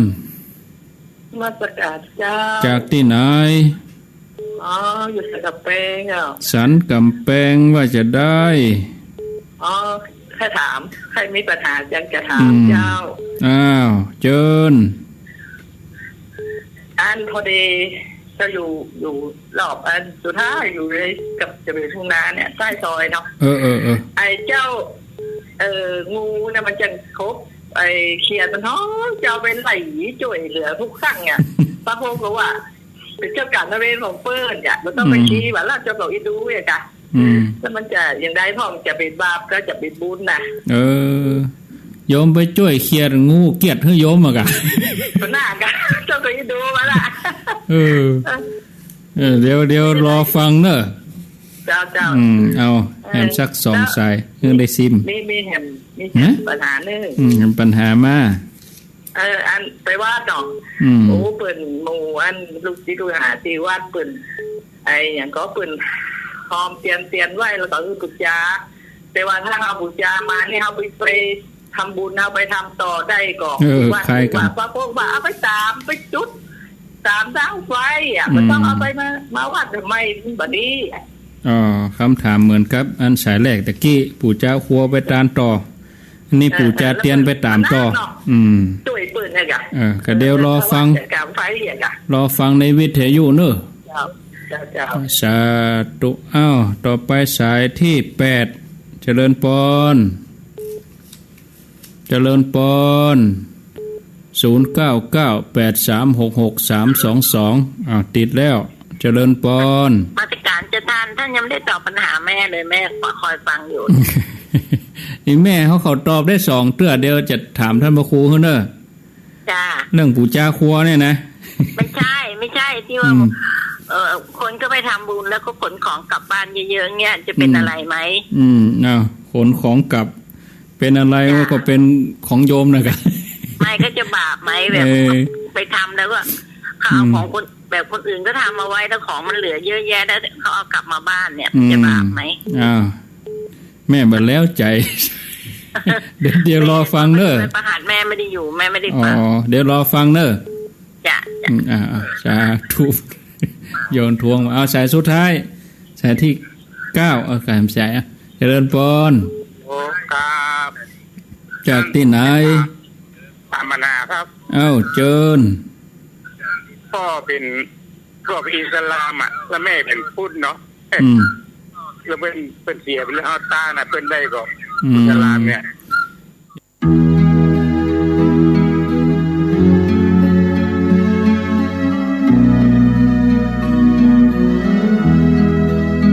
มาประกาศเจ้าจากที่ไหนอยู่สันกำแพงสันกำแพงว่าจะได้ใครถามใครมีปัญหายังจะถามเจ้าเจิญอันพอดีจะอยู่รอบอันสุดท้ายอยู่เลยกับจะเป็นทุ่งนาเนี่ยใต้ซอยเนาะไอ้เจ้างูเนี่ยมันจะครบ ไอ้เคลียร์มันท้องจะเอาเป็นไหลจ่วยเหลือทุกครั้งเนี่ยป้าพงก็ว่าเป็นเจ้าการนเรศของเปิ้ลเนี่ยมันต้องไปชี้ว่าเราจะบอกอีดูเนี่ยจ้ะแล้วมันจะอย่างได้พ่อจะเป็นบาปก็จะเป็นบุญนะโยมไปช่วยเคลียร์งูเกียดให้โยมมากะหน้ากันเจ้าก็อีดูมาละเดี๋ยวรอฟังเนอะเจ้าเอาแฮมสัก2 สายเรื่องได้ซิมมีแฮมปัญหานึงปัญหามาอันไปว่าดอกโอ้เปิ่นหมู่อันลูกศิษย์ลูกหาที่วาดเปิ่นไอ้อย่างก็เปิ่นหอมเตียนไว้แล้วก็คือปุจจาแต่ว่าถ้าเอาปุจจามานี่เอาไปทำบุญเอาไปทำต่อได้ก่อนว่าพวกว่าเอาไปตามไปจุดตามดาวไฟมันต้องเอาไปมาวัดทำไมแบบนี้คำถามเหมือนครับอันสายแรกตะกี้ปู่เจ้าครัวไปตามต่อนี่ปู่จะเตียนไปตามต่อช่วยปืนเนี่ยก็เดี๋ยวรอฟังในวิทยุเนอะสาธุต่อไปสายที่8เจริญพร0998366322ติดแล้วเจริญพรมาติการจะทานท่านยังไม่ได้ตอบปัญหาแม่เลยแม่คอยฟังอยู่นี่แม่เขาตอบได้2เตื้อเดียวจะถามท่านพระครูเนอะจ้าเรื่องปู่จ้าครัวเนี่ยนะไม่ใช่ที่ว่าคนก็ไปทำบุญแล้วก็ขนของกลับบ้านเยอะๆเงี้ยจะเป็นอะไรไหมขนของกลับเป็นอะไรก็เป็นของโยมนะครับไม่ก็จะบาปไหมแบบไปทำแล้วก็เขาเอาของคนแบบคนอื่นก็ทำมาไว้แล้วของมันเหลือเยอะแยะแล้วเขาเอากลับมาบ้านเนี่ยจะบาปไหมแม่บัดแล้วใจเดี๋ยวรอฟังเนอะประหารแม่ไม่ได้อยู่แม่ไม่ได้ฟังเดี๋ยวรอฟังเนอะจ้ะสาธุโยนทวงเอาสายสุดท้ายสายที่9เอาสายสายเจริญพรครับจากที่ไหนปามนาครับเจิญพ่อเป็นอิสลามแล้วแม่เป็นพุทธเนาะแล้วเป็นเสียเป็นเรื่องตาน่ะเป็นได้ก็อิสลามเนี่ย